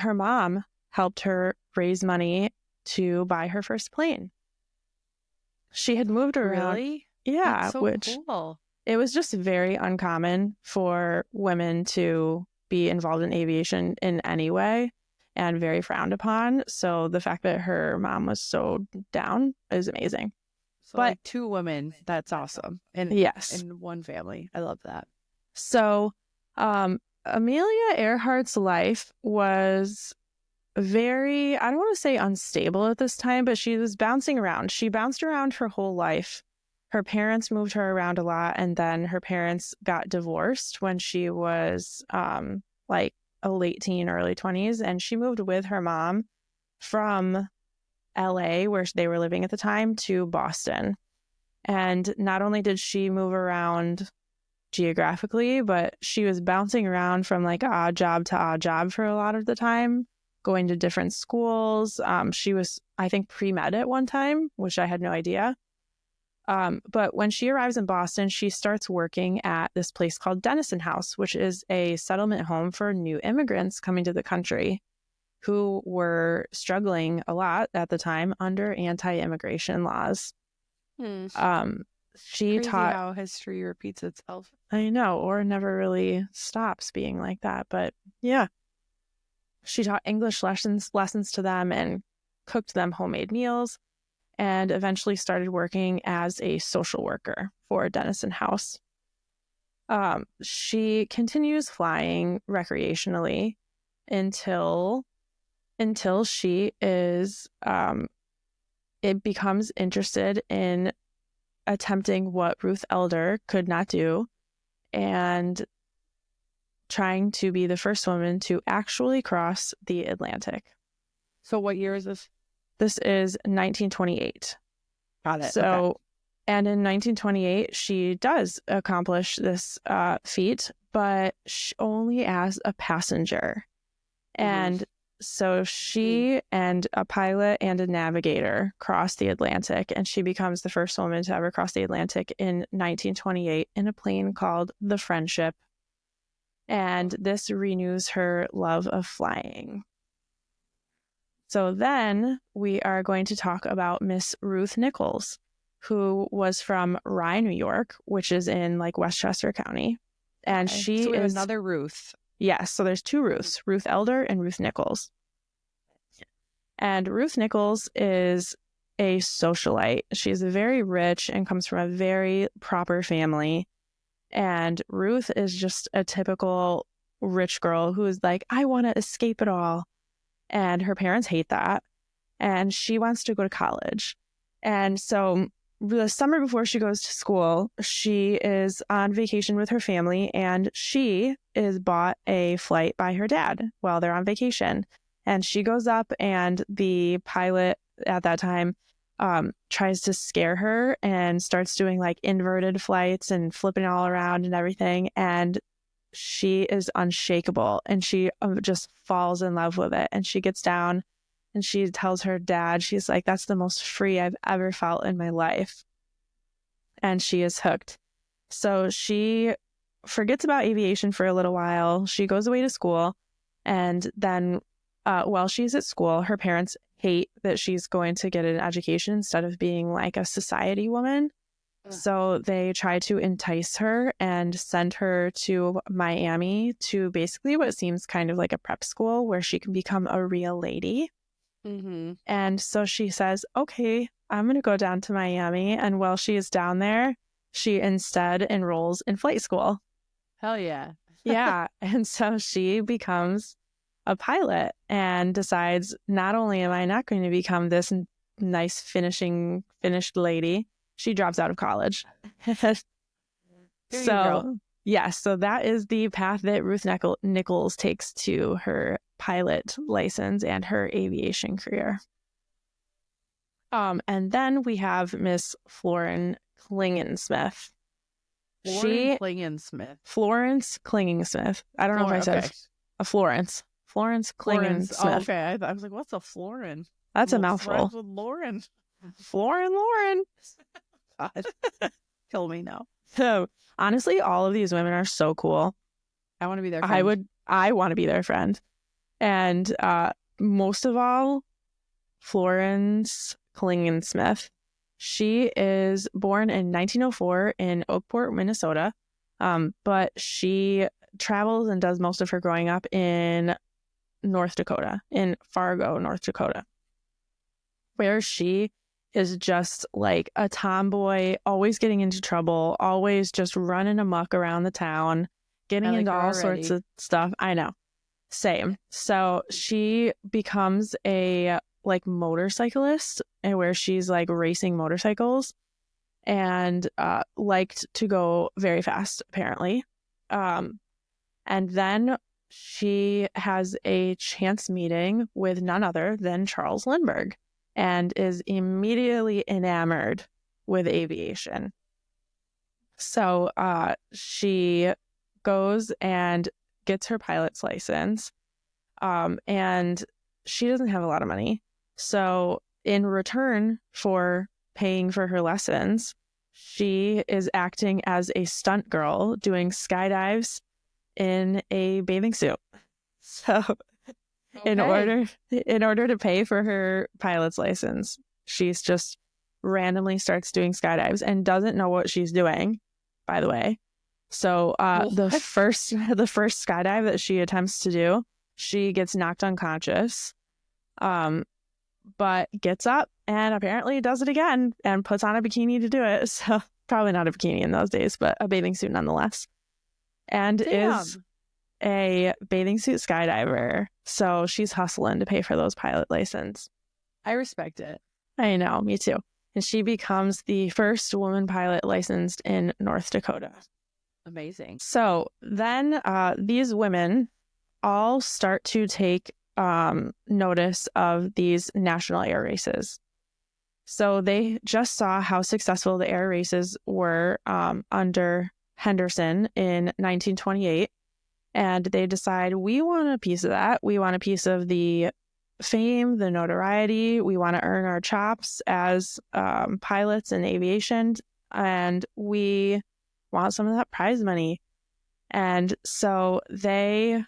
mom helped her raise money to buy her first plane. She had moved around. Really? Yeah, That's so cool. It was just very uncommon for women to be involved in aviation in any way and very frowned upon. So the fact that her mom was so down is amazing. So like two women, that's awesome. And yes, in one family. I love that. So Amelia Earhart's life was very, I don't want to say unstable at this time, but she was bouncing around. She bounced around her whole life. Her parents moved her around a lot, and then her parents got divorced when she was like a late teen, early 20s, and she moved with her mom from LA, where they were living at the time, to Boston. And not only did she move around geographically, but she was bouncing around from like odd job to odd job for a lot of the time, going to different schools. She was, I think, pre-med at one time, which I had no idea. But when she arrives in Boston, she starts working at this place called Denison House, which is a settlement home for new immigrants coming to the country who were struggling a lot at the time under anti-immigration laws. She Crazy taught how history repeats itself. I know, or never really stops being like that. But yeah, she taught English lessons to them and cooked them homemade meals, and eventually started working as a social worker for Denison House. She continues flying recreationally until she is it becomes interested in attempting what Ruth Elder could not do, and trying to be the first woman to actually cross the Atlantic. So what year is this? This is 1928. Got it. So, okay. And in 1928, she does accomplish this feat, but only as a passenger. And so she and a pilot and a navigator cross the Atlantic, and she becomes the first woman to ever cross the Atlantic in 1928 in a plane called the Friendship. And this renews her love of flying. So then we are going to talk about Miss Ruth Nichols, who was from Rye, New York, which is in like Westchester County. And she is another Ruth. Yes. So there's two Ruths, Ruth Elder and Ruth Nichols. And Ruth Nichols is a socialite. She's very rich and comes from a very proper family. And Ruth is just a typical rich girl who is like, I want to escape it all. And her parents hate that. And she wants to go to college. And so the summer before she goes to school, she is on vacation with her family, and she is bought a flight by her dad while they're on vacation. And she goes up, and the pilot at that time tries to scare her and starts doing like inverted flights and flipping all around and everything. And she is unshakable, and she just falls in love with it. And she gets down and she tells her dad, she's like, that's the most free I've ever felt in my life. And she is hooked. So she forgets about aviation for a little while. She goes away to school, and then while she's at school, her parents hate that she's going to get an education instead of being like a society woman. So they try to entice her and send her to Miami to basically what seems kind of like a prep school where she can become a real lady. Mm-hmm. And so she says, okay, I'm going to go down to Miami. And while she is down there, she instead enrolls in flight school. Hell yeah. Yeah. And so she becomes a pilot and decides, not only am I not going to become this nice finished lady, she drops out of college. So that is the path that Ruth Nichols takes to her pilot license and her aviation career. And then we have Miss Florence Klingensmith. Florence Klingensmith. I don't know if I said a Florence. Florence Klingensmith. Oh, okay. I was like, what's a Florin? That's a mouthful. With Lauren. Lauren. God. Kill me now. So honestly, all of these women are so cool. I want to be their friend. I want to be their friend. And most of all, Florence Klingensmith. She is born in 1904 in Oakport, Minnesota. But she travels and does most of her growing up in North Dakota, in Fargo, North Dakota, where she is just like a tomboy, always getting into trouble, always just running amok around the town, getting into all sorts of stuff. I know. Same. So she becomes a like motorcyclist, and where she's like racing motorcycles, and liked to go very fast, apparently. And then she has a chance meeting with none other than Charles Lindbergh and is immediately enamored with aviation. So she goes and gets her pilot's license, and she doesn't have a lot of money. So in return for paying for her lessons, she is acting as a stunt girl doing skydives in a bathing suit. So in order to pay for her pilot's license, she's just randomly starts doing skydives and doesn't know what she's doing, by the way. So the first skydive that she attempts to do, she gets knocked unconscious, but gets up and apparently does it again and puts on a bikini to do it. So probably not a bikini in those days, but a bathing suit nonetheless. And is a bathing suit skydiver. So she's hustling to pay for those pilot license. I respect it. I know, me too. And she becomes the first woman pilot licensed in North Dakota. Amazing. So then these women all start to take notice of these national air races. So they just saw how successful the air races were under Henderson in 1928. And they decide, we want a piece of that. We want a piece of the fame, the notoriety. We want to earn our chops as pilots in aviation. And we want some of that prize money. And so they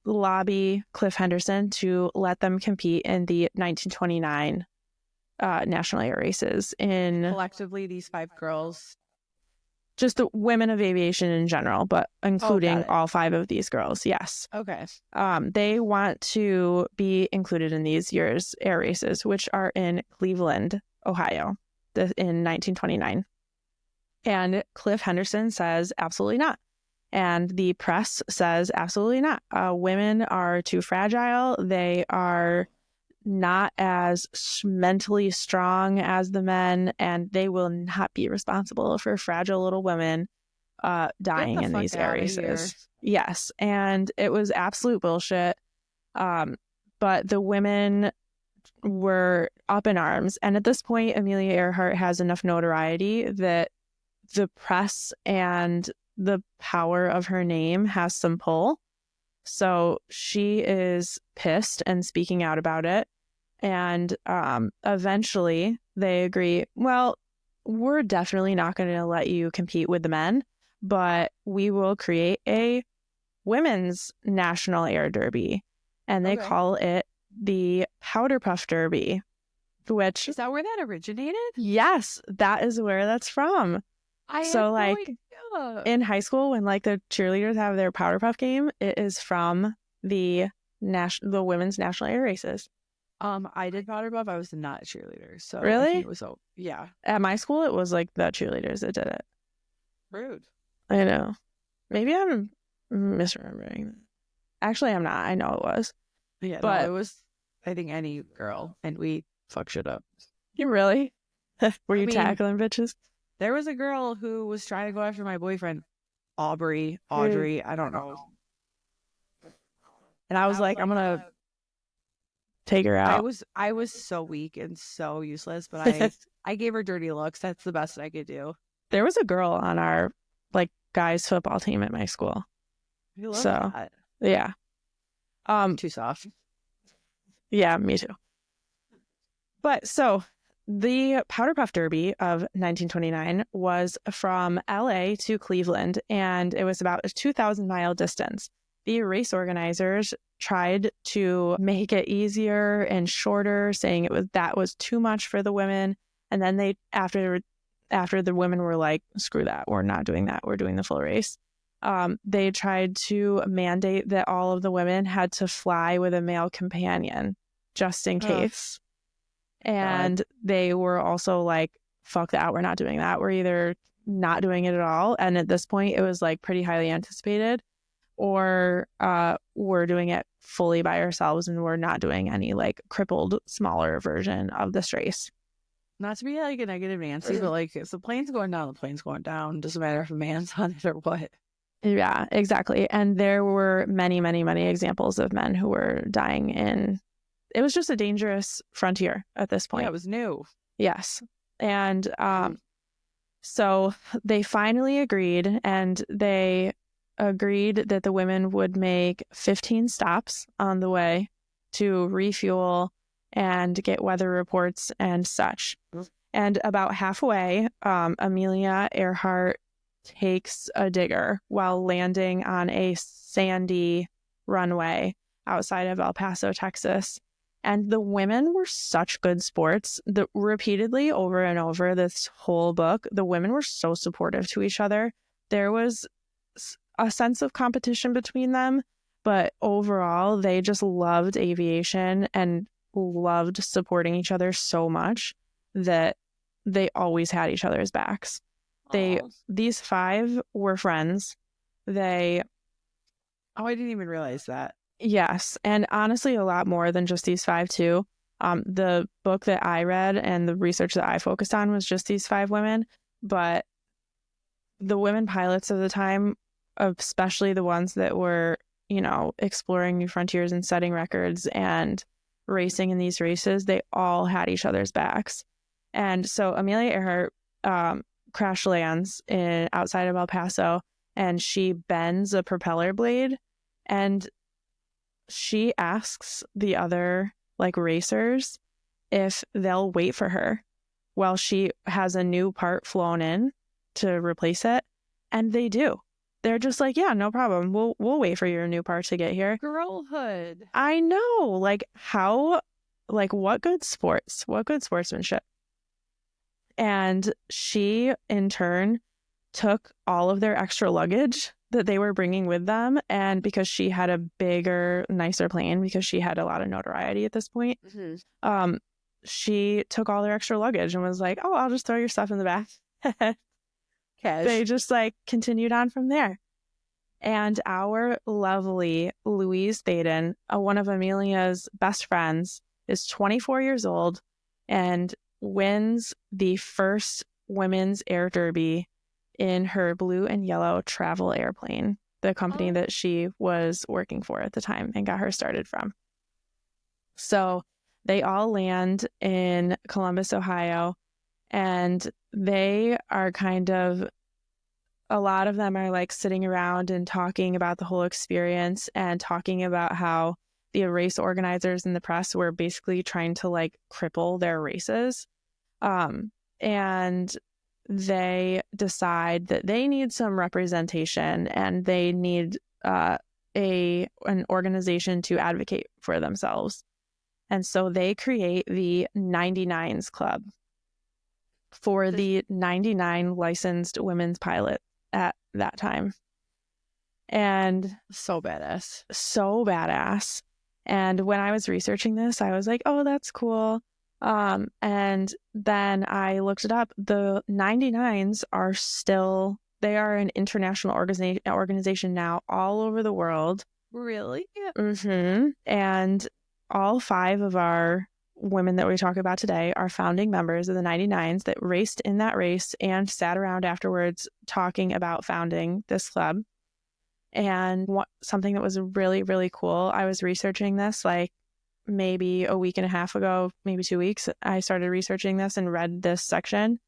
lobby Cliff Henderson to let them compete in the 1929 national air races. In collectively, these 5 girls, just the women of aviation in general, but including all 5 of these girls. Yes. Okay. They want to be included in these year's air races, which are in Cleveland, Ohio, in 1929. And Cliff Henderson says, absolutely not. And the press says, absolutely not. Women are too fragile. They are not as mentally strong as the men, and they will not be responsible for fragile little women dying in these air races. Yes. And it was absolute bullshit. But the women were up in arms. And at this point, Amelia Earhart has enough notoriety that the press and the power of her name has some pull. So she is pissed and speaking out about it. And eventually they agree, well, we're definitely not going to let you compete with the men, but we will create a women's national air derby, and they call it the Powder Puff Derby, which is that where that originated? Yes, that is where that's from. I so had like no idea. In high school, when like the cheerleaders have their Powder Puff game, it is from the women's national air races. I did Powder Puff. I was not a cheerleader, so really, I think it was yeah. At my school, it was like the cheerleaders that did it. Rude. I know. Maybe I'm misremembering. Actually, I'm not. I know it was. Yeah, but no, it was. I think any girl, and we fuck shit up. You really? Were you tackling bitches? There was a girl who was trying to go after my boyfriend, Audrey. I don't know. And I was like, I'm gonna take her out. I was so weak and so useless, but I gave her dirty looks. That's the best I could do. There was a girl on our like guys football team at my school. I love that. Yeah. Too soft. Yeah, me too. But so the Powder Puff Derby of 1929 was from LA to Cleveland, and it was about a 2,000-mile distance. The race organizers tried to make it easier and shorter, saying that was too much for the women. And then they, after the women were like, screw that, we're not doing that, we're doing the full race. They tried to mandate that all of the women had to fly with a male companion just in case. And they were also like, fuck that, we're not doing that. We're either not doing it at all, and at this point it was like pretty highly anticipated, or we're doing it fully by ourselves and we're not doing any like crippled smaller version of this race. Not to be like a negative Nancy, but like if the plane's going down, the plane's going down. Doesn't matter if a man's on it or what. Yeah, exactly. And there were many, many, many examples of men who were dying in. It was just a dangerous frontier at this point. Yeah, it was new. Yes. And so they finally agreed, and they agreed that the women would make 15 stops on the way to refuel and get weather reports and such. And about halfway, Amelia Earhart takes a digger while landing on a sandy runway outside of El Paso, Texas. And the women were such good sports. Repeatedly over and over this whole book, the women were so supportive to each other. There was a sense of competition between them, but overall, they just loved aviation and loved supporting each other so much that they always had each other's backs. These five were friends. I didn't even realize that. Yes. And honestly, a lot more than just these five too. The book that I read and the research that I focused on was just these five women, but the women pilots of the time, especially the ones that were, exploring new frontiers and setting records and racing in these races, they all had each other's backs. And so Amelia Earhart crash lands outside of El Paso, and she bends a propeller blade, and she asks the other racers if they'll wait for her while she has a new part flown in to replace it. And they do. They're just like, yeah, no problem. We'll wait for your new part to get here. Girlhood. I know. What good sportsmanship. And she, in turn, took all of their extra luggage that they were bringing with them. And because she had a bigger, nicer plane, because she had a lot of notoriety at this point, she took all their extra luggage and was like, oh, I'll just throw your stuff in the back. They just continued on from there. And our lovely Louise Thaden, one of Amelia's best friends, is 24 years old and wins the first women's air derby in her blue and yellow travel airplane, the company that she was working for at the time and got her started from. So they all land in Columbus, Ohio, and they are a lot of them are sitting around and talking about the whole experience and talking about how the race organizers and the press were basically trying to cripple their races. And they decide that they need some representation and they need an organization to advocate for themselves. And so they create the 99s Club for the 99 licensed women's pilots at that time. And so badass. So badass. And when I was researching this, I was like, oh, that's cool. And then I looked it up. The 99s are still, they are an international organization now all over the world. Really? Mm-hmm. And all 5 of our women that we talk about today are founding members of the 99s that raced in that race and sat around afterwards talking about founding this club. And something that was really, really cool, I was researching this like maybe a week and a half ago, maybe 2 weeks. I started researching this and read this section.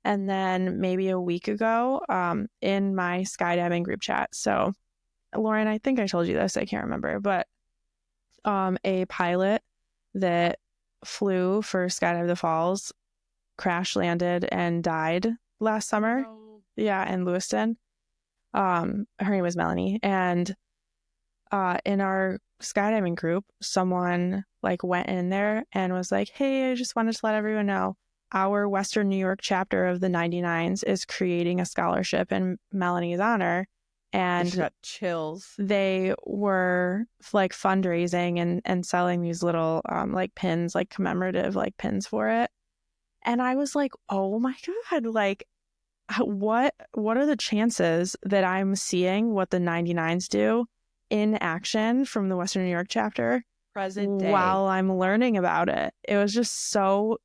And then maybe a week ago in my skydiving group chat. So, Lauren, I think I told you this. I can't remember. But a pilot that flew for Skydive the Falls crash landed and died last summer. Oh. Yeah, in Lewiston. Her name was Melanie. And in our skydiving group, someone like went in there and was like, hey, I just wanted to let everyone know our Western New York chapter of the 99s is creating a scholarship in Melanie's honor. And got chills. They were like fundraising and selling these little like pins, like commemorative like pins for it. And I was like, oh my God, like what are the chances that I'm seeing what the 99s do in action from the Western New York chapter present day while I'm learning about it? It was so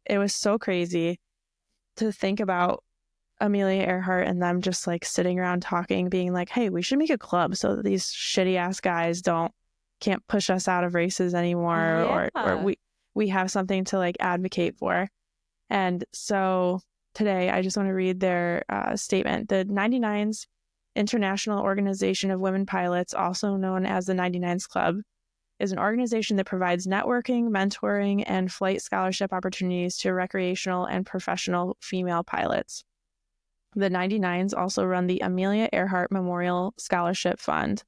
crazy to think about Amelia Earhart and them just like sitting around talking, being like, hey, we should make a club so that these shitty ass guys can't push us out of races anymore. Yeah. or we have something to like advocate for. And so today I just want to read their statement. The 99s International Organization of Women Pilots, also known as the 99s Club, is an organization that provides networking, mentoring, and flight scholarship opportunities to recreational and professional female pilots. The 99s also run the Amelia Earhart Memorial Scholarship Fund,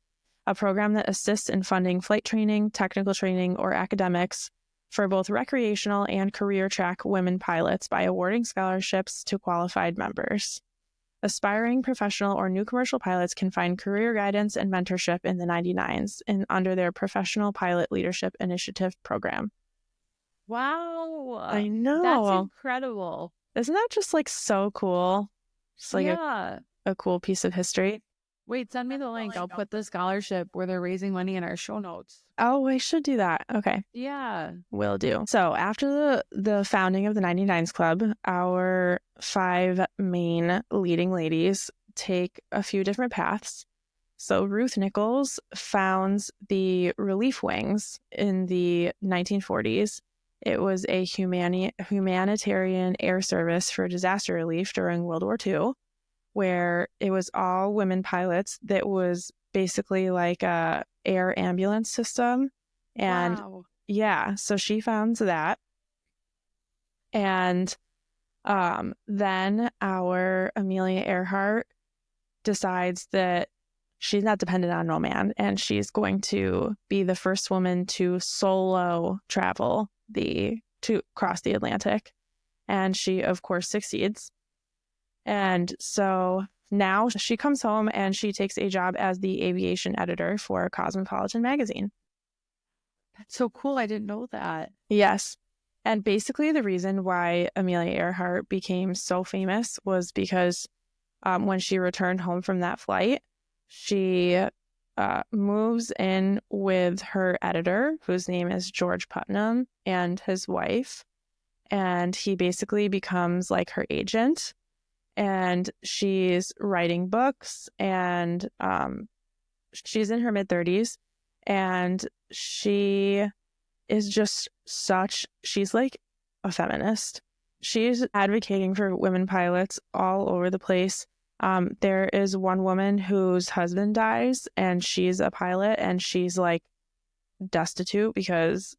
a program that assists in funding flight training, technical training, or academics for both recreational and career track women pilots by awarding scholarships to qualified members. Aspiring professional or new commercial pilots can find career guidance and mentorship in the 99s under their Professional Pilot Leadership Initiative program. Wow. I know. That's incredible. Isn't that just like so cool? It's like yeah. a cool piece of history. Wait, send me the link. I'll put the scholarship where they're raising money in our show notes. Oh, I should do that. Okay. Yeah. Will do. So after the founding of the 99s Club, our 5 main leading ladies take a few different paths. So Ruth Nichols founds the Relief Wings in the 1940s. It was a humanitarian air service for disaster relief during World War II, where it was all women pilots that was basically like a air ambulance system. And wow. Yeah, so she founds that. And then our Amelia Earhart decides that she's not dependent on no man, and she's going to be the first woman to solo travel to cross the Atlantic. And she, of course, succeeds. And so now she comes home and she takes a job as the aviation editor for Cosmopolitan magazine. That's so cool. I didn't know that. Yes. And basically the reason why Amelia Earhart became so famous was because when she returned home from that flight, she moves in with her editor, whose name is George Putnam, and his wife. And he basically becomes like her agent. And she's writing books, and she's in her mid-30s, and she is just she's like a feminist. She's advocating for women pilots all over the place. There is one woman whose husband dies, and she's a pilot, and she's like destitute because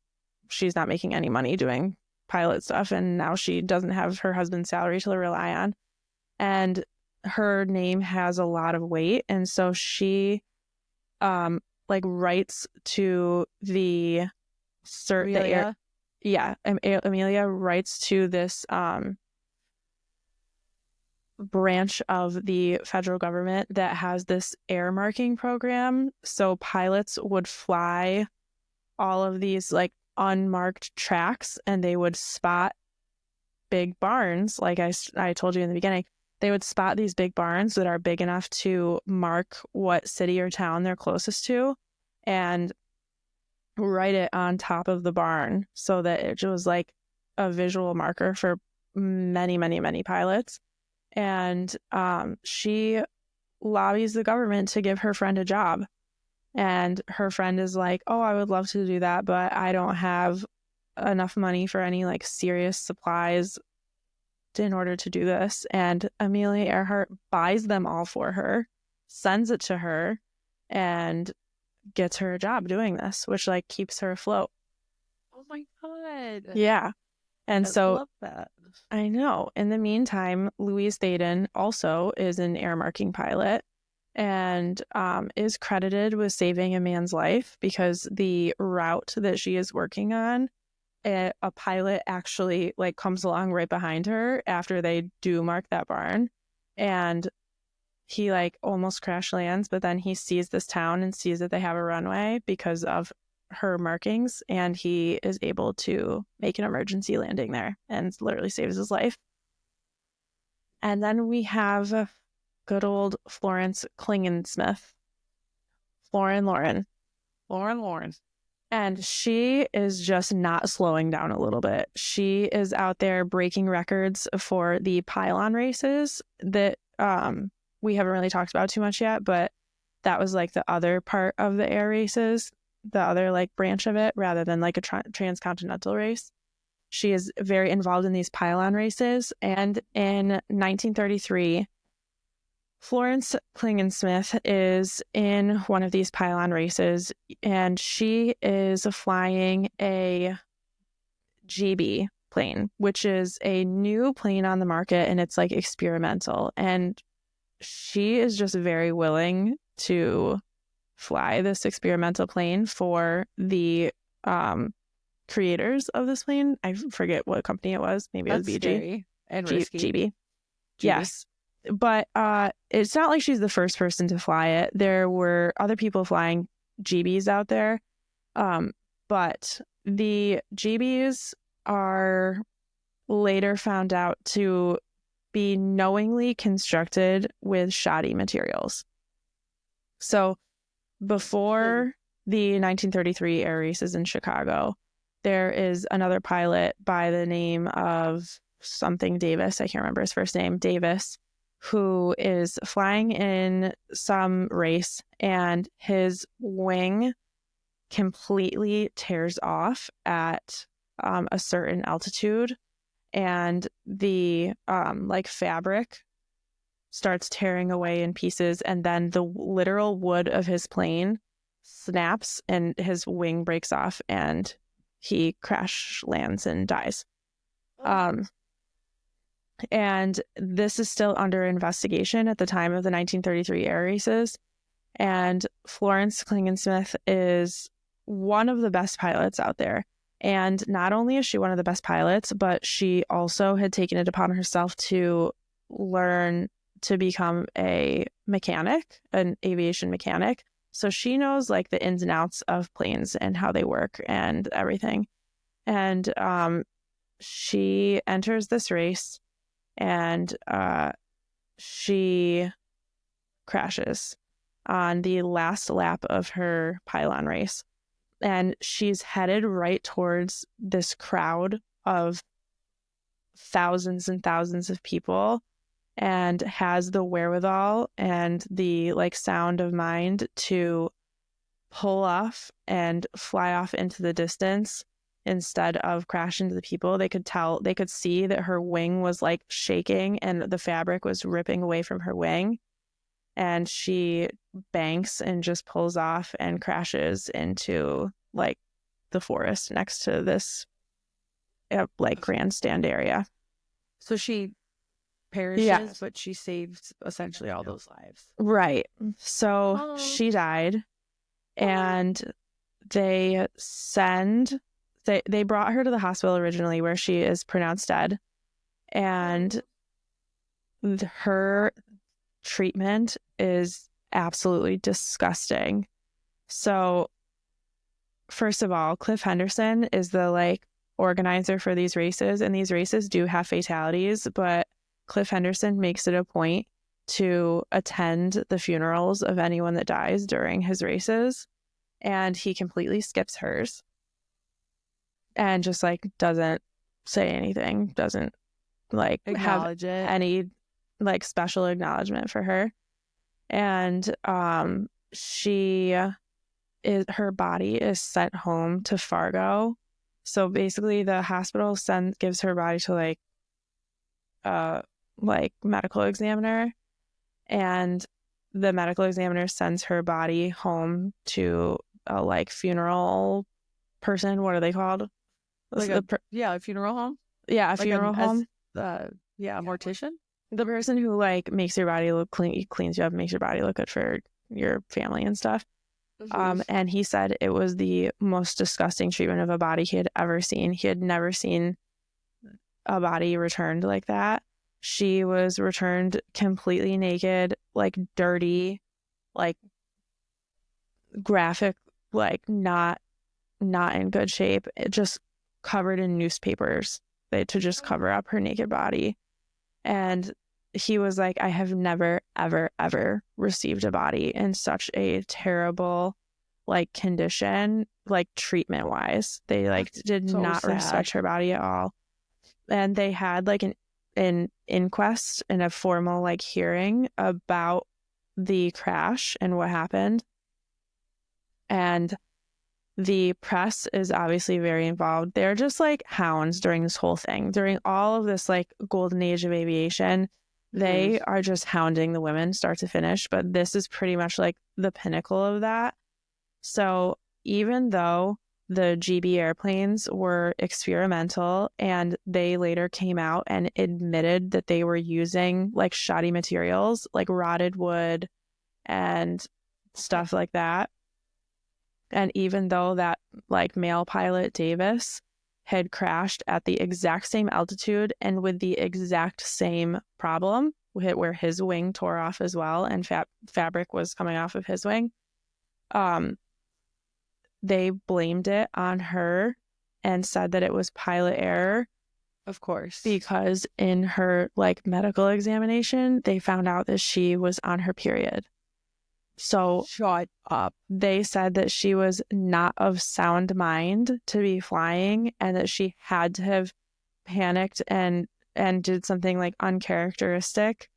she's not making any money doing pilot stuff, and now she doesn't have her husband's salary to rely on. and her name has a lot of weight, and so she like writes to the Amelia? Amelia writes to this branch of the federal government that has this air marking program. So pilots would fly all of these like unmarked tracks, and they would spot big barns. Like I told you in the beginning, they would spot these big barns that are big enough to mark what city or town they're closest to, and write it on top of the barn so that it was like a visual marker for many, many, many pilots. And she lobbies the government to give her friend a job. And her friend is like, oh, I would love to do that, but I don't have enough money for any like serious supplies in order to do this. And Amelia Earhart buys them all for her, sends it to her, and gets her a job doing this, which like keeps her afloat. Oh my God. Yeah. And I love that. I know. In the meantime, Louise Thaden also is an air marking pilot and is credited with saving a man's life, because the route that she is working on, a pilot actually like comes along right behind her after they do mark that barn, and he like almost crash lands, but then he sees this town and sees that they have a runway because of her markings, and he is able to make an emergency landing there and literally saves his life. And then we have good old Florence Klingensmith, Lauren. And she is just not slowing down a little bit. She is out there breaking records for the pylon races that we haven't really talked about too much yet, but that was like the other part of the air races, the other like branch of it, rather than like a transcontinental race. She is very involved in these pylon races. And in 1933, Florence Klingensmith is in one of these pylon races, and she is flying a GB plane, which is a new plane on the market, and it's like experimental. And she is just very willing to fly this experimental plane for the creators of this plane. I forget what company it was. Maybe it was BG. Scary and risky. GB. Yes. But it's not like she's the first person to fly it. There were other people flying GBs out there. But the GBs are later found out to be knowingly constructed with shoddy materials. So before the 1933 air races in Chicago, there is another pilot by the name of something Davis. I can't remember his first name, Davis, who is flying in some race, and his wing completely tears off at a certain altitude, and the like fabric starts tearing away in pieces, and then the literal wood of his plane snaps and his wing breaks off and he crash lands and dies. And this is still under investigation at the time of the 1933 air races. And Florence Klingensmith is one of the best pilots out there. And not only is she one of the best pilots, but she also had taken it upon herself to learn to become a mechanic, an aviation mechanic. So she knows like the ins and outs of planes and how they work and everything. And she enters this race, and she crashes on the last lap of her pylon race. And she's headed right towards this crowd of thousands and thousands of people, and has the wherewithal and the like sound of mind to pull off and fly off into the distance instead of crash into the people. They could see that her wing was like shaking and the fabric was ripping away from her wing. And she banks and just pulls off and crashes into like the forest next to this like grandstand area. So she perishes, but she saved essentially all those lives. Right. So she died, and they brought her to the hospital originally where she is pronounced dead, and her treatment is absolutely disgusting. So first of all, Cliff Henderson is the organizer for these races, and these races do have fatalities, but Cliff Henderson makes it a point to attend the funerals of anyone that dies during his races, and he completely skips hers and just doesn't say anything, doesn't acknowledge have it. any special acknowledgement for her. And her body is sent home to Fargo. So basically the hospital gives her body to medical examiner, and the medical examiner sends her body home to a funeral person. What are they called? A funeral home. Yeah, a funeral home. A mortician. The person who makes your body look clean, cleans you up, makes your body look good for your family and stuff. And he said it was the most disgusting treatment of a body he had ever seen. He had never seen a body returned like that. She was returned completely naked, dirty, graphic, not in good shape. It just covered in newspapers to just cover up her naked body. And he was like, I have never, ever, ever received a body in such a terrible condition, treatment wise. They did so not sad. respect her body at all. And they had an inquest and a formal hearing about the crash and what happened. And the press is obviously very involved. They're just hounds during this whole thing. During all of this golden age of aviation, they are just hounding the women start to finish. But this is pretty much the pinnacle of that. So even though the GB airplanes were experimental, and they later came out and admitted that they were using shoddy materials like rotted wood and stuff like that. And even though that male pilot Davis had crashed at the exact same altitude and with the exact same problem where his wing tore off as well and fabric was coming off of his wing, they blamed it on her and said that it was pilot error. Of course. Because in her medical examination, they found out that she was on her period. So shut up. They said that she was not of sound mind to be flying, and that she had to have panicked and did something uncharacteristic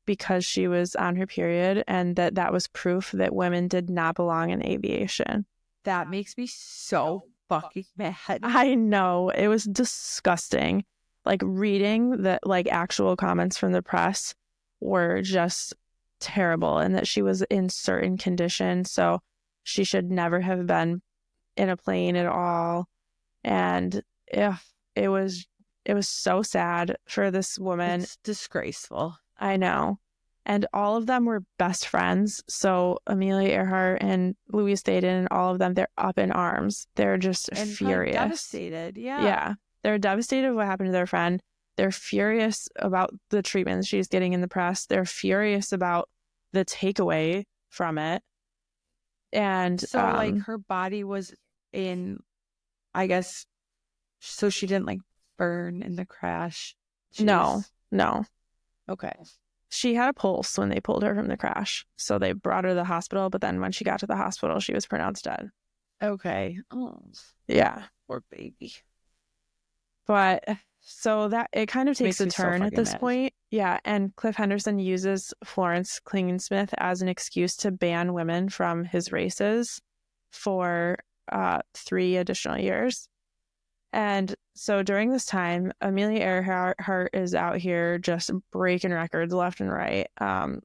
because she was on her period, and that was proof that women did not belong in aviation. That makes me so fucking mad. I know. It was disgusting. Reading the actual comments from the press were just terrible, and that she was in certain conditions, so she should never have been in a plane at all. And it was so sad for this woman. It's disgraceful. I know. And all of them were best friends. So Amelia Earhart and Louise Thaden and all of them, they're up in arms. They're just furious. Devastated. Yeah. They're devastated what happened to their friend. They're furious about the treatment she's getting in the press. They're furious about the takeaway from it. And so her body was in, I guess, so she didn't burn in the crash. No. Okay. She had a pulse when they pulled her from the crash. So they brought her to the hospital, but then when she got to the hospital, she was pronounced dead. Okay. Oh. Yeah. Poor baby. But so that it kind of takes a turn at this point. Yeah. And Cliff Henderson uses Florence Klingensmith as an excuse to ban women from his races for 3 additional years. And so during this time, Amelia Earhart is out here just breaking records left and right.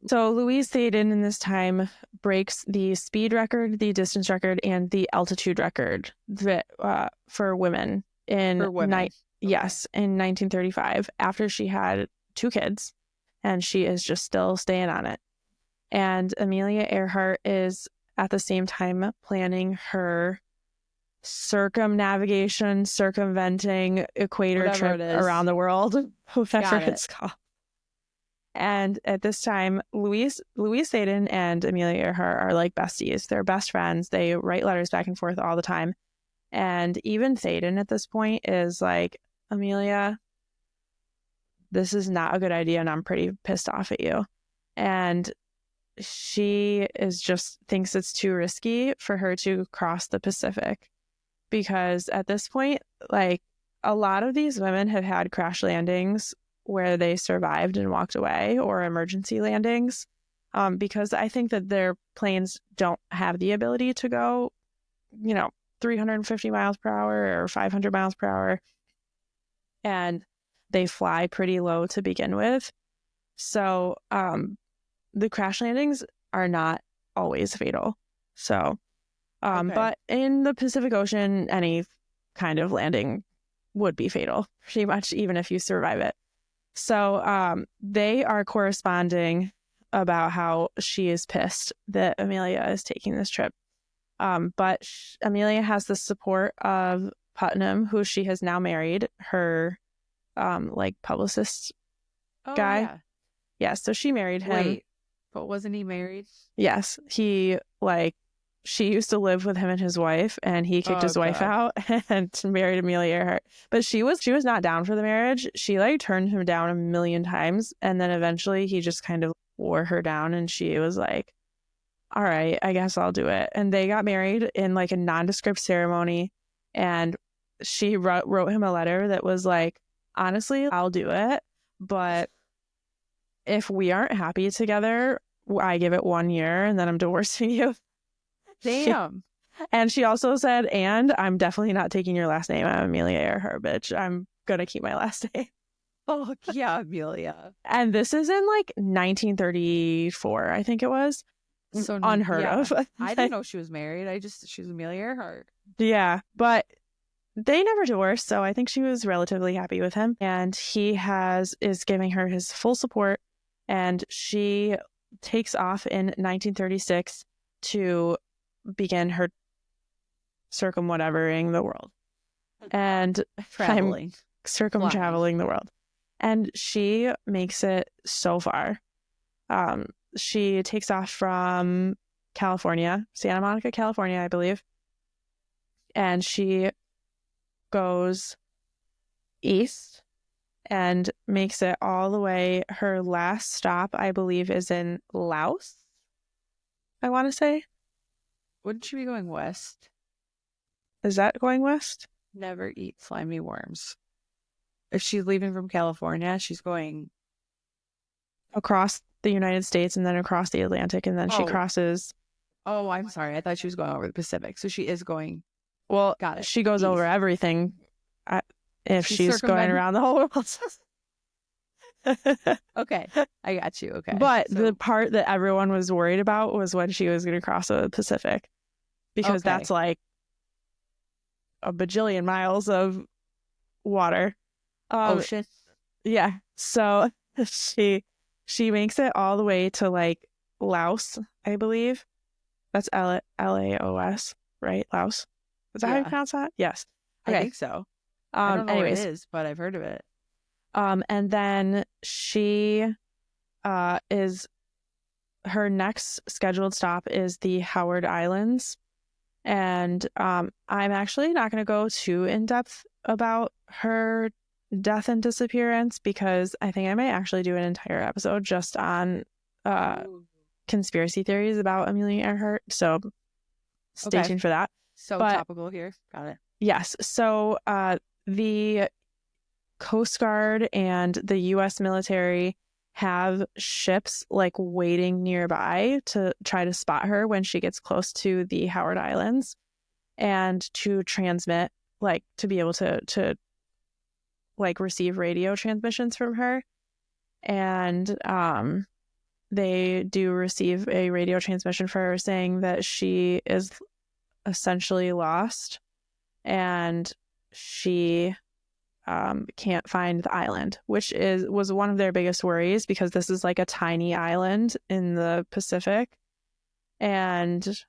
So Louise Thaden in this time breaks the speed record, the distance record, and the altitude record for women in in 1935 after she had 2 kids. and she is just still staying on it. And Amelia Earhart is at the same time planning her circumventing equator Whatever trip it is. around the world, whatever Got it. it's called. And at this time, Louise Thaden and Amelia Earhart are like besties. They're best friends. They write letters back and forth all the time. And even Thaden at this point is like, Amelia, this is not a good idea, and I'm pretty pissed off at you. And she is just thinks it's too risky for her to cross the Pacific, because at this point, like, a lot of these women have had crash landings where they survived and walked away, or emergency landings, because I think that their planes don't have the ability to go, 350 miles per hour or 500 miles per hour. And they fly pretty low to begin with. So the crash landings are not always fatal. So, but in the Pacific Ocean, any kind of landing would be fatal, pretty much, even if you survive it. So they are corresponding about how she is pissed that Amelia is taking this trip. But Amelia has the support of Putnam, who she has now married, her publicist guy. Yeah. Yeah, so she married him. Wait, but wasn't he married? Yes, she used to live with him and his wife, and he kicked his wife out and married Amelia Earhart. But she was not down for the marriage. She turned him down a million times, and then eventually he just kind of wore her down, and she was like, all right, I guess I'll do it. And they got married in a nondescript ceremony, and she wrote him a letter that was like, honestly, I'll do it, but if we aren't happy together, I give it 1 year and then I'm divorcing you. Damn. And she also said, and I'm definitely not taking your last name. I'm Amelia Earhart, bitch. I'm going to keep my last name. Oh, yeah, Amelia. And this is in 1934, I think it was. So unheard of. I didn't know she was married. She was Amelia Earhart. Yeah, but they never divorced, so I think she was relatively happy with him. And he is giving her his full support, and she takes off in 1936 to begin her circumwhatevering the world. And circumtraveling the world. And she makes it so far. She takes off from California, Santa Monica, California, I believe. And she goes east and makes it all the way. Her last stop, I believe, is in Laos, I want to say. Wouldn't she be going west? Is that going west? Never eat slimy worms. If she's leaving from California, she's going across the United States and then across the Atlantic, and then she crosses. Oh, I'm sorry. I thought she was going over the Pacific. So she is going. Well, got it. She goes east. Over everything if she's going around the whole world. Okay, I got you. Okay. But the part that everyone was worried about was when she was going to cross the Pacific, because that's like a bajillion miles of water. Ocean. Yeah. So she makes it all the way to Laos, I believe. That's Laos, right? Laos. Is that how you pronounce that? Yes. Okay. I think so. I don't know what it is, but I've heard of it. And then she is her next scheduled stop is the Howard Islands. And I'm actually not going to go too in depth about her death and disappearance, because I think I might actually do an entire episode just on conspiracy theories about Amelia Earhart. So stay tuned for that. So topical here. Got it. Yes. So the Coast Guard and the U.S. military have ships waiting nearby to try to spot her when she gets close to the Howard Islands, and to transmit, to be able to receive radio transmissions from her. And they do receive a radio transmission for her saying that she is essentially lost, and she can't find the island, which was one of their biggest worries because this is like a tiny island in the Pacific, and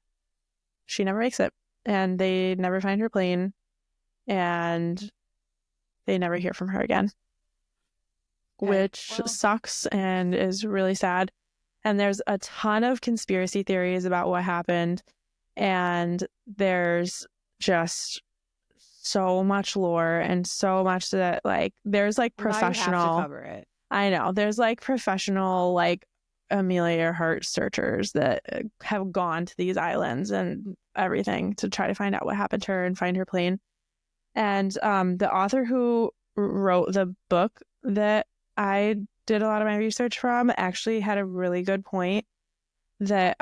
she never makes it, and they never find her plane, and they never hear from her again, which sucks and is really sad. And there's a ton of conspiracy theories about what happened, and there's just so much lore and so much that like there's like professional. Now you have to cover it. I know there's like professional like Amelia Earhart searchers that have gone to these islands and everything to try to find out what happened to her and find her plane. And the author who wrote the book that I did a lot of my research from actually had a really good point that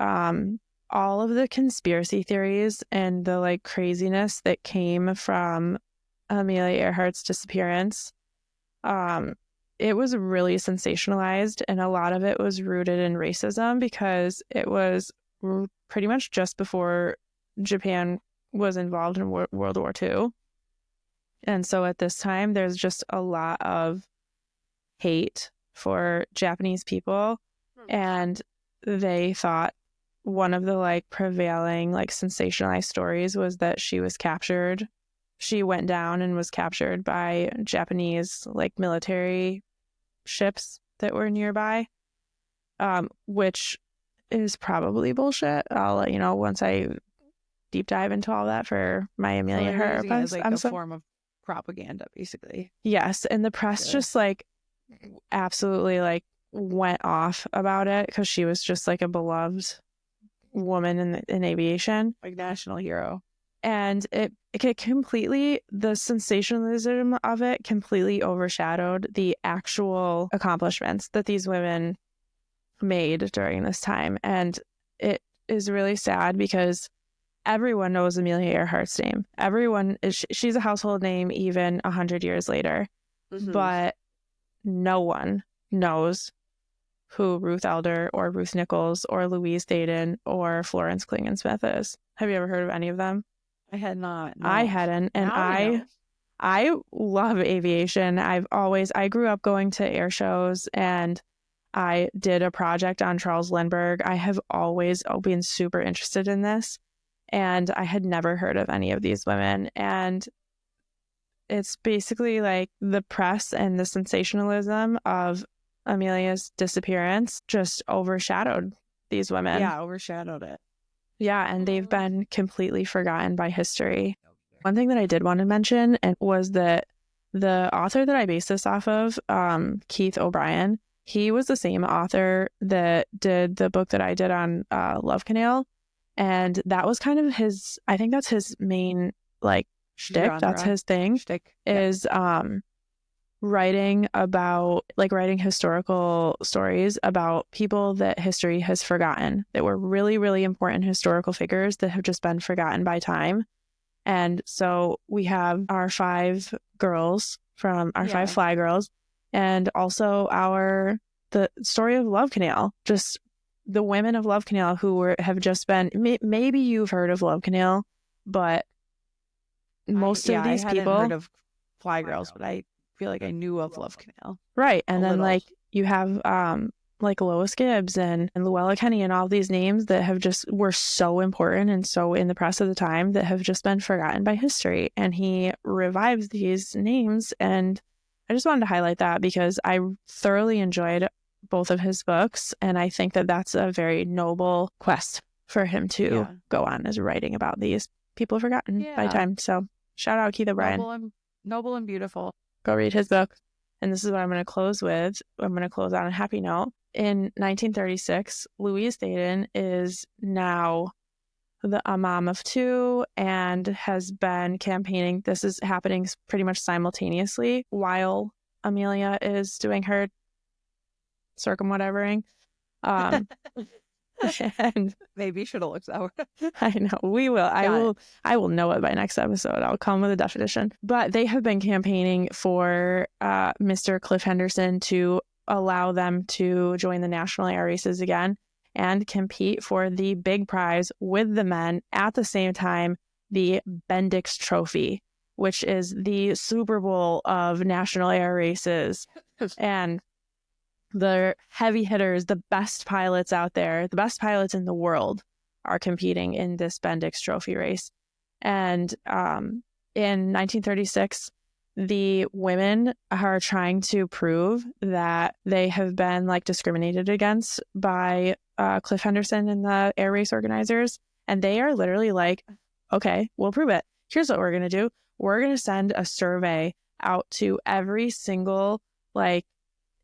all of the conspiracy theories and the like craziness that came from Amelia Earhart's disappearance, it was really sensationalized, and a lot of it was rooted in racism because it was pretty much just before Japan was involved in World War II. And so at this time, there's just a lot of hate for Japanese people, and they thought one of the like prevailing like sensationalized stories was that she was captured. She went down and was captured by Japanese like military ships that were nearby, which is probably bullshit. I'll let you know once I deep dive into all that for my Amelia Earhart. As like a form of propaganda, basically. Yes, and the press just like absolutely like went off about it because she was just like a beloved woman in aviation, like national hero. And it completely, the sensationalism of it completely overshadowed the actual accomplishments that these women made during this time. And it is really sad because everyone knows Amelia Earhart's name. She's a household name even 100 years later. Mm-hmm. But no one knows who Ruth Elder or Ruth Nichols or Louise Thaden or Florence Klingensmith is. Have you ever heard of any of them? I had not. No. I hadn't. And I love aviation. I grew up going to air shows, and I did a project on Charles Lindbergh. I have always been super interested in this, and I had never heard of any of these women. And it's basically like the press and the sensationalism of Amelia's disappearance just overshadowed these women. Yeah, overshadowed it. Yeah, and they've been completely forgotten by history. One thing that I did want to mention was that the author that I based this off of, Keith O'Brien, he was the same author that did the book that I did on Love Canal. And that was kind of I think that's his main like shtick. Genre. That's his thing. Shtick. Is writing historical stories about people that history has forgotten, that were really, really important historical figures that have just been forgotten by time. And so we have our 5 girls from our 5 Fly Girls, and also the story of Love Canal, just the women of Love Canal who have just been, maybe you've heard of Love Canal, but most of these people I hadn't heard of Fly Girls, but I feel like I knew of Love Canal. Right. And then like you have like Lois Gibbs and Luella Kenny and all these names that have just were so important and so in the press of the time that have just been forgotten by history. And he revives these names. And I just wanted to highlight that because I thoroughly enjoyed both of his books. And I think that that's a very noble quest for him to go on, as writing about these people forgotten by time. So shout out Keith O'Brien. Noble and beautiful. Go read his book. And this is what I'm going to close with. I'm going to close on a happy note. In 1936, Louise Thaden is now a mom of 2 and has been campaigning. This is happening pretty much simultaneously while Amelia is doing her circumwhatevering. And maybe you should have looked that way. I know, we will. I will know it by next episode. I'll come with a definition. But they have been campaigning for Mr. Cliff Henderson to allow them to join the national air races again and compete for the big prize with the men at the same time, the Bendix Trophy. which is the Super Bowl of national air races. And the heavy hitters, the best pilots out there, the best pilots in the world are competing in this Bendix Trophy race. And in 1936, the women are trying to prove that they have been like discriminated against by Cliff Henderson and the air race organizers. And they are literally like, okay, we'll prove it. Here's what we're going to do. We're going to send a survey out to every single like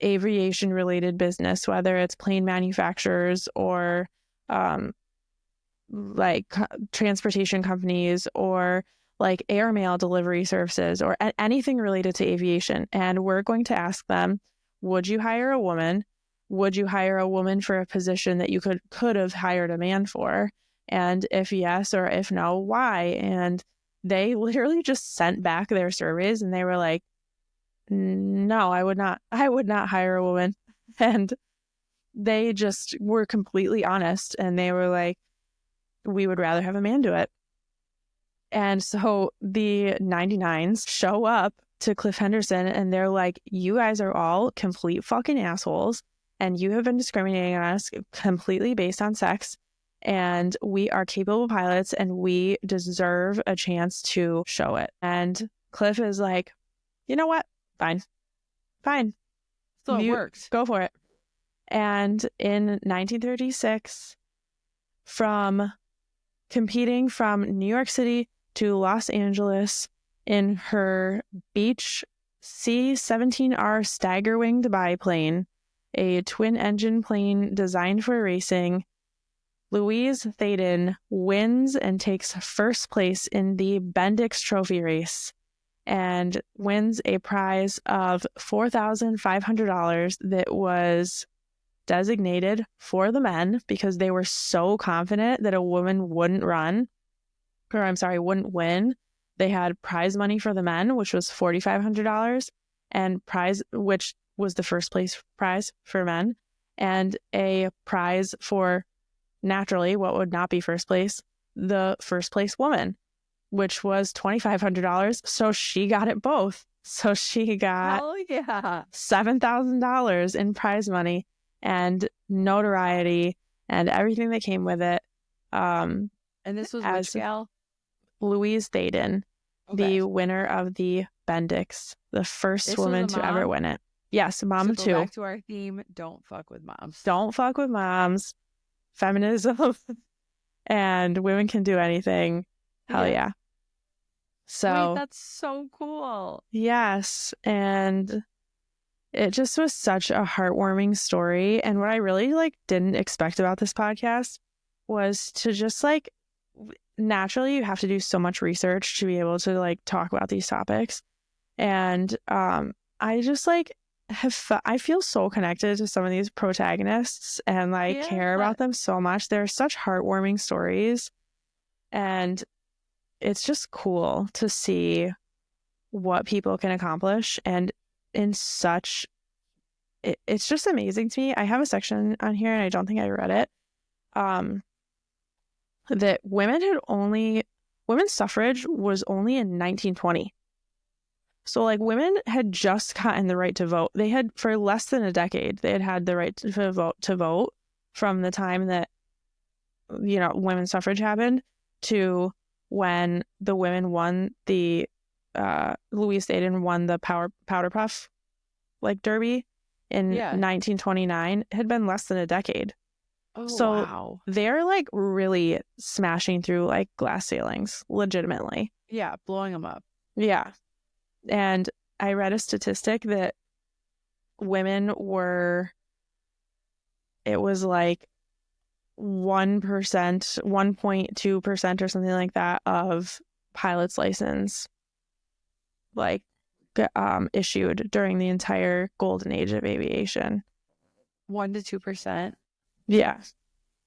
aviation related business, whether it's plane manufacturers or like transportation companies or like airmail delivery services or anything related to aviation. And we're going to ask them, would you hire a woman? Would you hire a woman for a position that you could have hired a man for? And if yes or if no, why? And they literally just sent back their surveys and they were like, no, I would not hire a woman. And they just were completely honest. And they were like, we would rather have a man do it. And so the 99s show up to Cliff Henderson and they're like, you guys are all complete fucking assholes. And you have been discriminating on us completely based on sex. And we are capable pilots and we deserve a chance to show it. And Cliff is like, you know what? Fine. So it worked. Go for it. And in 1936, from competing from New York City to Los Angeles in her Beech C-17R stagger-winged biplane, a twin-engine plane designed for racing, Louise Thaden wins and takes first place in the Bendix Trophy race and wins a prize of $4,500 that was designated for the men because they were so confident that a woman wouldn't win. They had prize money for the men, which was $4,500, and prize, which was the first place prize for men, and a prize for, naturally, what would not be first place, the first place woman, which was $2,500. So she got it both. So she got $7,000 in prize money and notoriety and everything that came with it. And this was which gal? Louise Thaden, the winner of the Bendix, the first woman to ever win it. Yes, mom too. Back to our theme, don't fuck with moms. Don't fuck with moms. Feminism. And women can do anything. Hell yeah. So wait, that's so cool. Yes. And it just was such a heartwarming story. And what I really didn't expect about this podcast was to just naturally you have to do so much research to be able to talk about these topics. And I just I feel so connected to some of these protagonists and care about them so much. They're such heartwarming stories. And it's just cool to see what people can accomplish. And in such, it's just amazing to me. I have a section on here and I don't think I read it. That women's suffrage was only in 1920. So women had just gotten the right to vote. They had, for less than a decade, they had the right to vote from the time that, women's suffrage happened to when the women won the, Louise Thaden won the powder puff, derby in 1929. It had been less than a decade. Oh, so wow. They're really smashing through glass ceilings, legitimately. Yeah, blowing them up. Yeah. And I read a statistic that women were, it was 1%, 1.2% or something like that of pilots' license issued during the entire golden age of aviation. 1 to 2%. Yeah.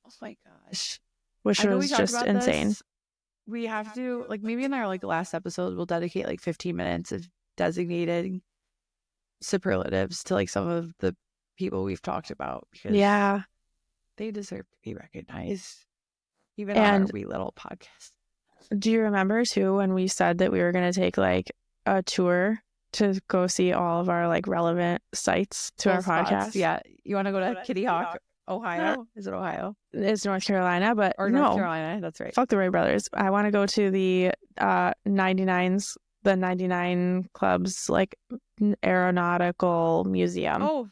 Oh my gosh. Which was just insane. This. We have to, maybe in our last episode, we'll dedicate 15 minutes of designating superlatives to some of the people we've talked about, because they deserve to be recognized, even on our wee little podcast. do you remember too when we said that we were going to take like a tour to go see all of our like relevant sites to Cool our spots. podcast? Yeah. You want to go to Kitty Hawk, Ohio? Is it Ohio? It's North Carolina, but Or North Carolina. That's right. Fuck the Wright brothers. I want to go to the 99s, the 99 Club's like aeronautical museum. Oh,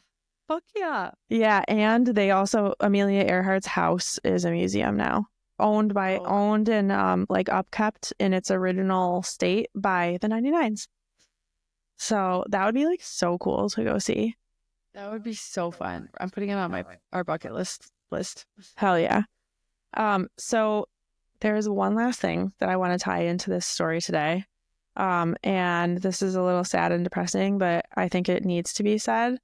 fuck yeah. Yeah, and they also, Amelia Earhart's house is a museum now. Owned and like upkept in its original state by the 99s. So that would be like so cool to go see. That would be so fun. I'm putting it on our bucket list. Hell yeah. So there's one last thing that I want to tie into this story today. And this is a little sad and depressing, but I think it needs to be said.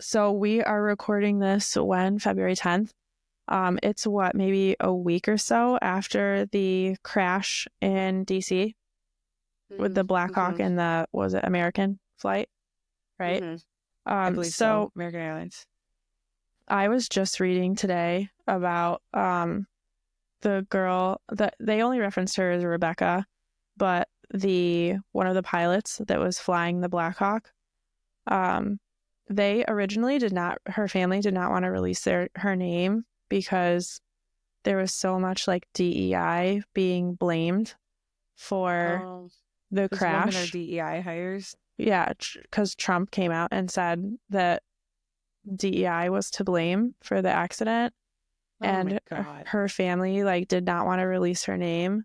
So we are recording this when? February 10th. It's maybe a week or so after the crash in DC with the Black Hawk and the, was it American flight? Right? I believe so. American Airlines. I was just reading today about the girl that they only referenced her as Rebecca, but one of the pilots that was flying the Black Hawk, they originally her family did not want to release her name because there was so much like DEI being blamed for the crash. Women are DEI hires. Yeah, because Trump came out and said that DEI was to blame for the accident, and her family like did not want to release her name.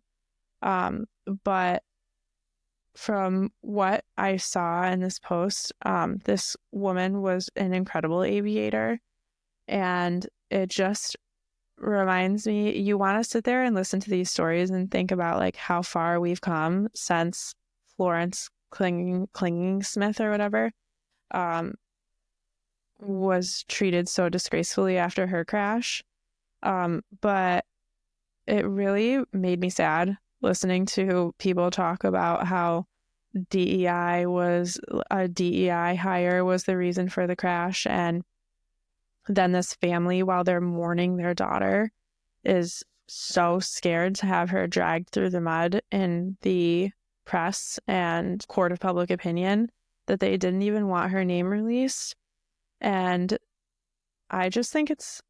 But from what I saw in this post, this woman was an incredible aviator, and it just reminds me, you want to sit there and listen to these stories and think about like how far we've come since Florence Klingensmith or whatever was treated so disgracefully after her crash. But it really made me sad listening to people talk about how DEI was a DEI hire was the reason for the crash, and then this family, while they're mourning their daughter, is so scared to have her dragged through the mud in the press and court of public opinion that they didn't even want her name released. And I just think it's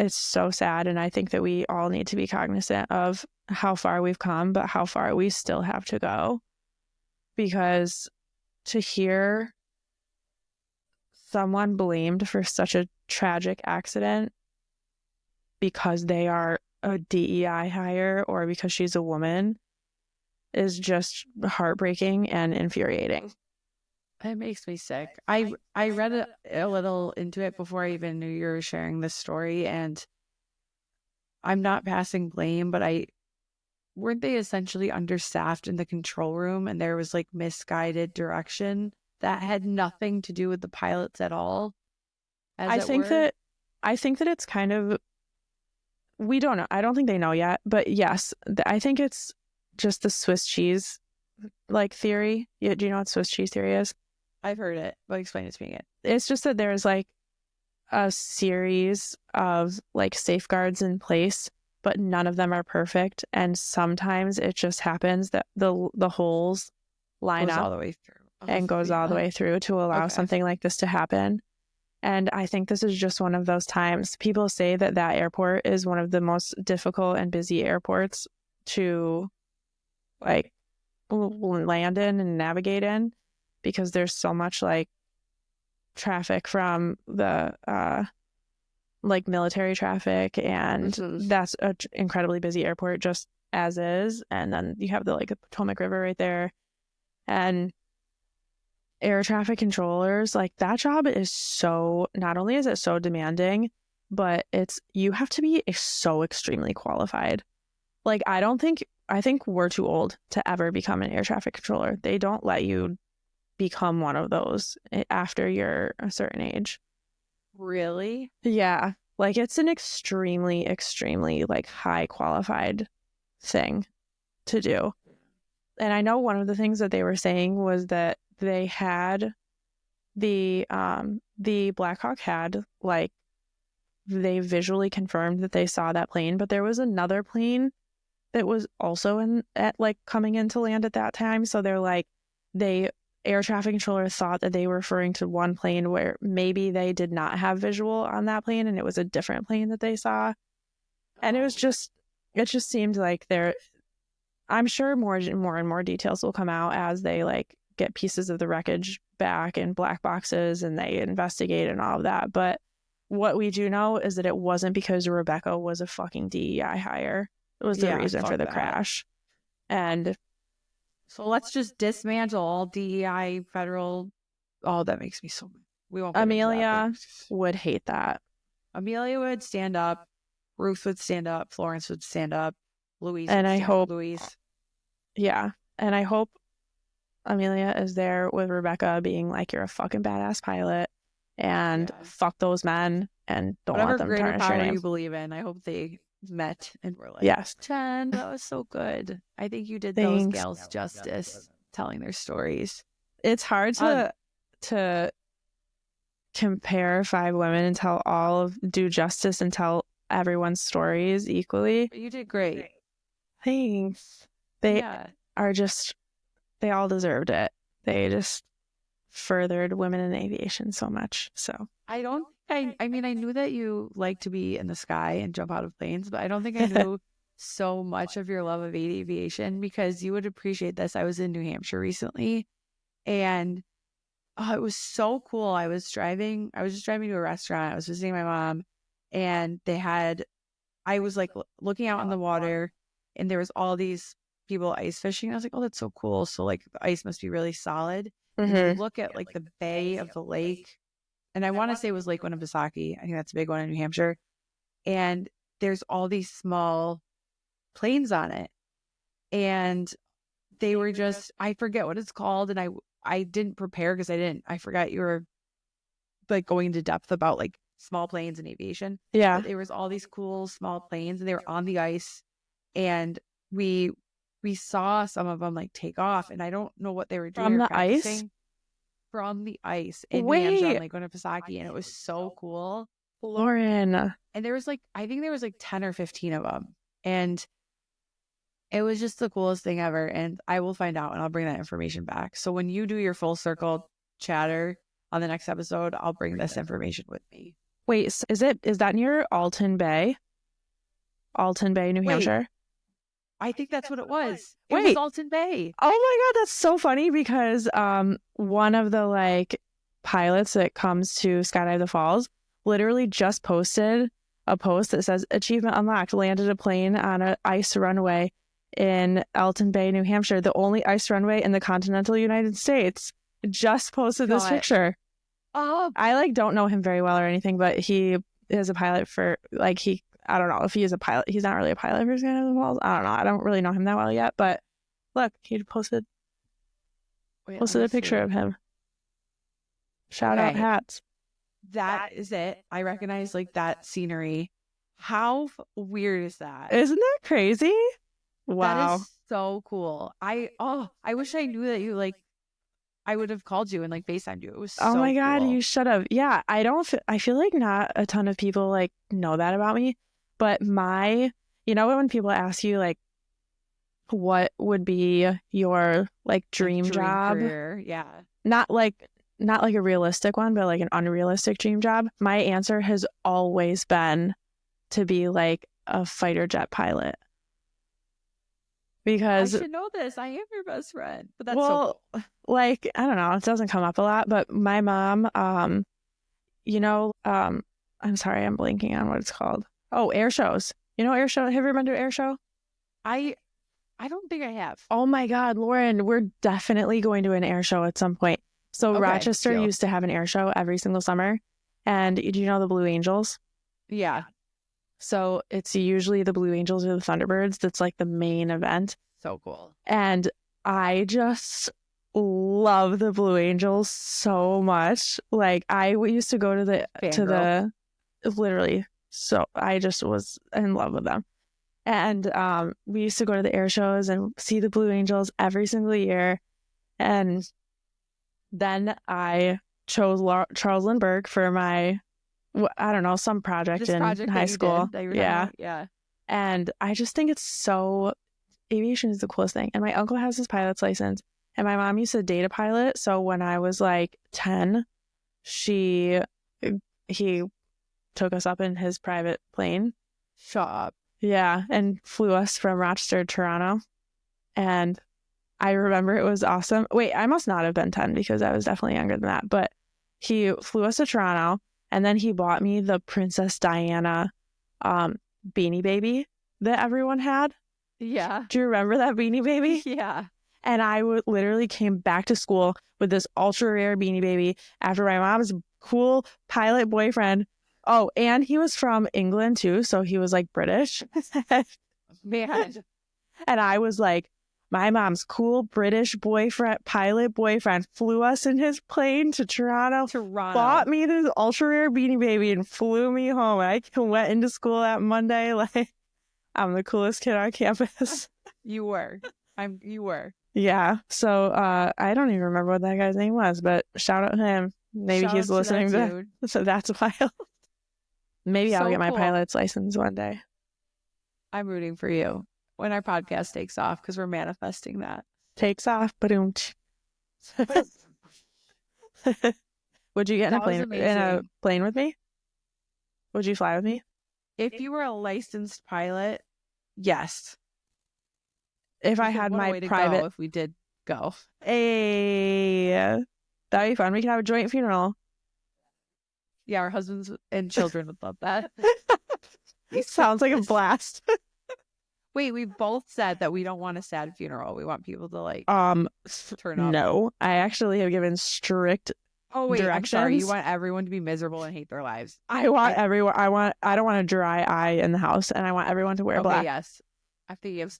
so sad, and I think that we all need to be cognizant of how far we've come, but how far we still have to go. Because to hear someone blamed for such a tragic accident because they are a DEI hire or because she's a woman is just heartbreaking and infuriating. It makes me sick. I read a little into it before I even knew you were sharing this story, and I'm not passing blame, but weren't they essentially understaffed in the control room, and there was like misguided direction that had nothing to do with the pilots at all? I think that it's kind of, we don't know. I don't think they know yet, but yes, I think it's just the Swiss cheese like theory. Do you know what Swiss cheese theory is? I've heard it, but explain it to me again. It's just that there's like a series of like safeguards in place, but none of them are perfect, and sometimes it just happens that the holes line up all the way through and goes all the way through to allow something like this to happen. And I think this is just one of those times. People say that airport is one of the most difficult and busy airports to like land in and navigate in, because there's so much like traffic from the like military traffic, and that's an incredibly busy airport just as is. And then you have the Potomac River right there, and air traffic controllers, like that job is so, not only is it so demanding, but you have to be so extremely qualified. Like I think we're too old to ever become an air traffic controller. They don't let you become one of those after you're a certain age. Really? Yeah. Like it's an extremely, extremely like high qualified thing to do. And I know one of the things that they were saying was that they had the Black Hawk had they visually confirmed that they saw that plane, but there was another plane that was also coming into land at that time. So they're like, air traffic controller thought that they were referring to one plane where maybe they did not have visual on that plane and it was a different plane that they saw. And it just seemed like I'm sure more and more details will come out as they like get pieces of the wreckage back in black boxes and they investigate and all of that. But what we do know is that it wasn't because Rebecca was a fucking DEI hire. It was the reason for the crash. And so let's just dismantle all DEI federal. Oh, that makes me so. We won't. Amelia would hate that. Amelia would stand up. Ruth would stand up. Florence would stand up. Louise. And I hope Louise. Yeah, and I hope Amelia is there with Rebecca, being like, "You're a fucking badass pilot, and fuck those men, and don't let them tarnish your name." You believe in. I hope they met and were like, yes, Jenn, that was so good. I think you did Thanks. those gals justice telling their stories. It's hard to compare 5 women and do justice and tell everyone's stories equally. But you did great. Thanks. They all deserved it. They just furthered women in aviation so much. So I mean, I knew that you like to be in the sky and jump out of planes, but I don't think I knew so much of your love of aviation, because you would appreciate this. I was in New Hampshire recently, and it was so cool. I was just driving to a restaurant. I was visiting my mom, and I was like looking out on the water, and there was all these people ice fishing. I was like, oh, that's so cool. So like the ice must be really solid. mm-hmm. And you look at like the bay of the lake, and I want to say it was Lake Winnipesaukee. I think that's a big one in New Hampshire. And there's all these small planes on it. And they were just, I forget what it's called. And I didn't prepare because I forgot you were like going into depth about like small planes and aviation. Yeah. But there was all these cool small planes, and they were on the ice. And we saw some of them like take off, and I don't know what they were doing. From the ice? From the ice in New Hampshire, like Winnipesaukee, and it was so cool. Lauren. And there was I think there was 10 or 15 of them, and it was just the coolest thing ever. And I will find out, and I'll bring that information back. So when you do your full circle chatter on the next episode, I'll bring this information with me. Wait, is that near Alton Bay, New Hampshire? I think that's what it was. It was Alton Bay. Oh my God, that's so funny, because one of the pilots that comes to Skydive the Falls literally just posted a post that says "Achievement unlocked, landed a plane on an ice runway in Alton Bay, New Hampshire, the only ice runway in the continental United States." Just posted this picture. Oh, I don't know him very well or anything, but he is a pilot for I don't know if he is a pilot. He's not really a pilot for Skydive the Falls. I don't know. I don't really know him that well yet, but look, he posted a picture of him. Shout out hats. That is it. I recognize that scenery. How weird is that? Isn't that crazy? Wow. That is so cool. I wish I knew that you I would have called you and FaceTimed you. It was so oh my God, cool. You should have. Yeah, I feel like not a ton of people know that about me, but when people ask you what would be your dream job? Career. Yeah. Not a realistic one, but an unrealistic dream job. My answer has always been to be a fighter jet pilot. Because I should know this. I am your best friend. But that's so cool. I don't know, it doesn't come up a lot, but my mom, I'm sorry, I'm blanking on what it's called. Oh, air shows. Air show? Have you ever been to an air show? I don't think I have. Oh my God, Lauren, we're definitely going to an air show at some point. So okay, Rochester used to have an air show every single summer. And do you know the Blue Angels? Yeah. So it's usually the Blue Angels or the Thunderbirds that's the main event. So cool. And I just love the Blue Angels so much. I used to go to literally. So I just was in love with them. And we used to go to the air shows and see the Blue Angels every single year. And then I chose Charles Lindbergh for my, I don't know, some project in high school. Yeah. And I just think it's so, aviation is the coolest thing. And my uncle has his pilot's license, and my mom used to date a pilot. So when I was like 10, he took us up in his private plane. Shut up. Yeah, and flew us from Rochester to Toronto. And I remember it was awesome. Wait, I must not have been 10 because I was definitely younger than that. But he flew us to Toronto, and then he bought me the Princess Diana Beanie Baby that everyone had. Yeah. Do you remember that Beanie Baby? Yeah. And I literally came back to school with this ultra rare Beanie Baby after my mom's cool pilot boyfriend. Oh, and he was from England too, so he was like British. Man. And I was like, my mom's cool British boyfriend, pilot boyfriend, flew us in his plane to Toronto, bought me this ultra rare Beanie Baby, and flew me home. And I went into school that Monday like I'm the coolest kid on campus. You were. You were. Yeah. So I don't even remember what that guy's name was, but shout out to him. Maybe Shout he's out listening to that to dude. So that's wild. Maybe I'll So get my cool. pilot's license one day. I'm rooting for you when our podcast takes off because we're manifesting that. Takes off, boom. Would you get That was in a amazing. plane with me? Would you fly with me? If you were a licensed pilot, yes. If I Because had what a my way to private, go if we did go. that'd be fun. We could have a joint funeral. Yeah, our husbands and children would love that. Sounds like a blast. Wait, we both said that we don't want a sad funeral. We want people to like turn up. No, I actually have given strict. Oh wait, I'm sorry. You directions. want everyone to be miserable and hate their lives. I want everyone. I don't want a dry eye in the house, and I want everyone to wear Okay, black. yes. I have to give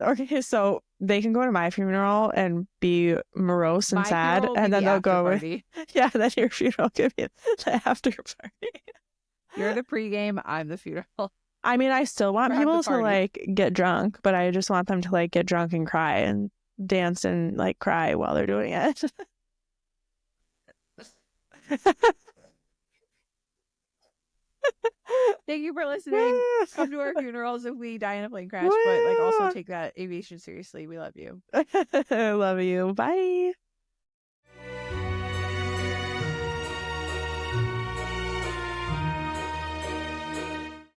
Okay, so they can go to my funeral and be morose and my sad, funeral will be and then the they'll go after with party. yeah. Then your funeral could be the after party. You're the pregame. I'm the funeral. I mean, I still want Grab the people to party. like get drunk, but I just want them to like get drunk and cry and dance and like cry while they're doing it. Thank you for listening. Come to our funerals if we die in a plane crash, but like also take that aviation seriously. We love you. I love you. Bye.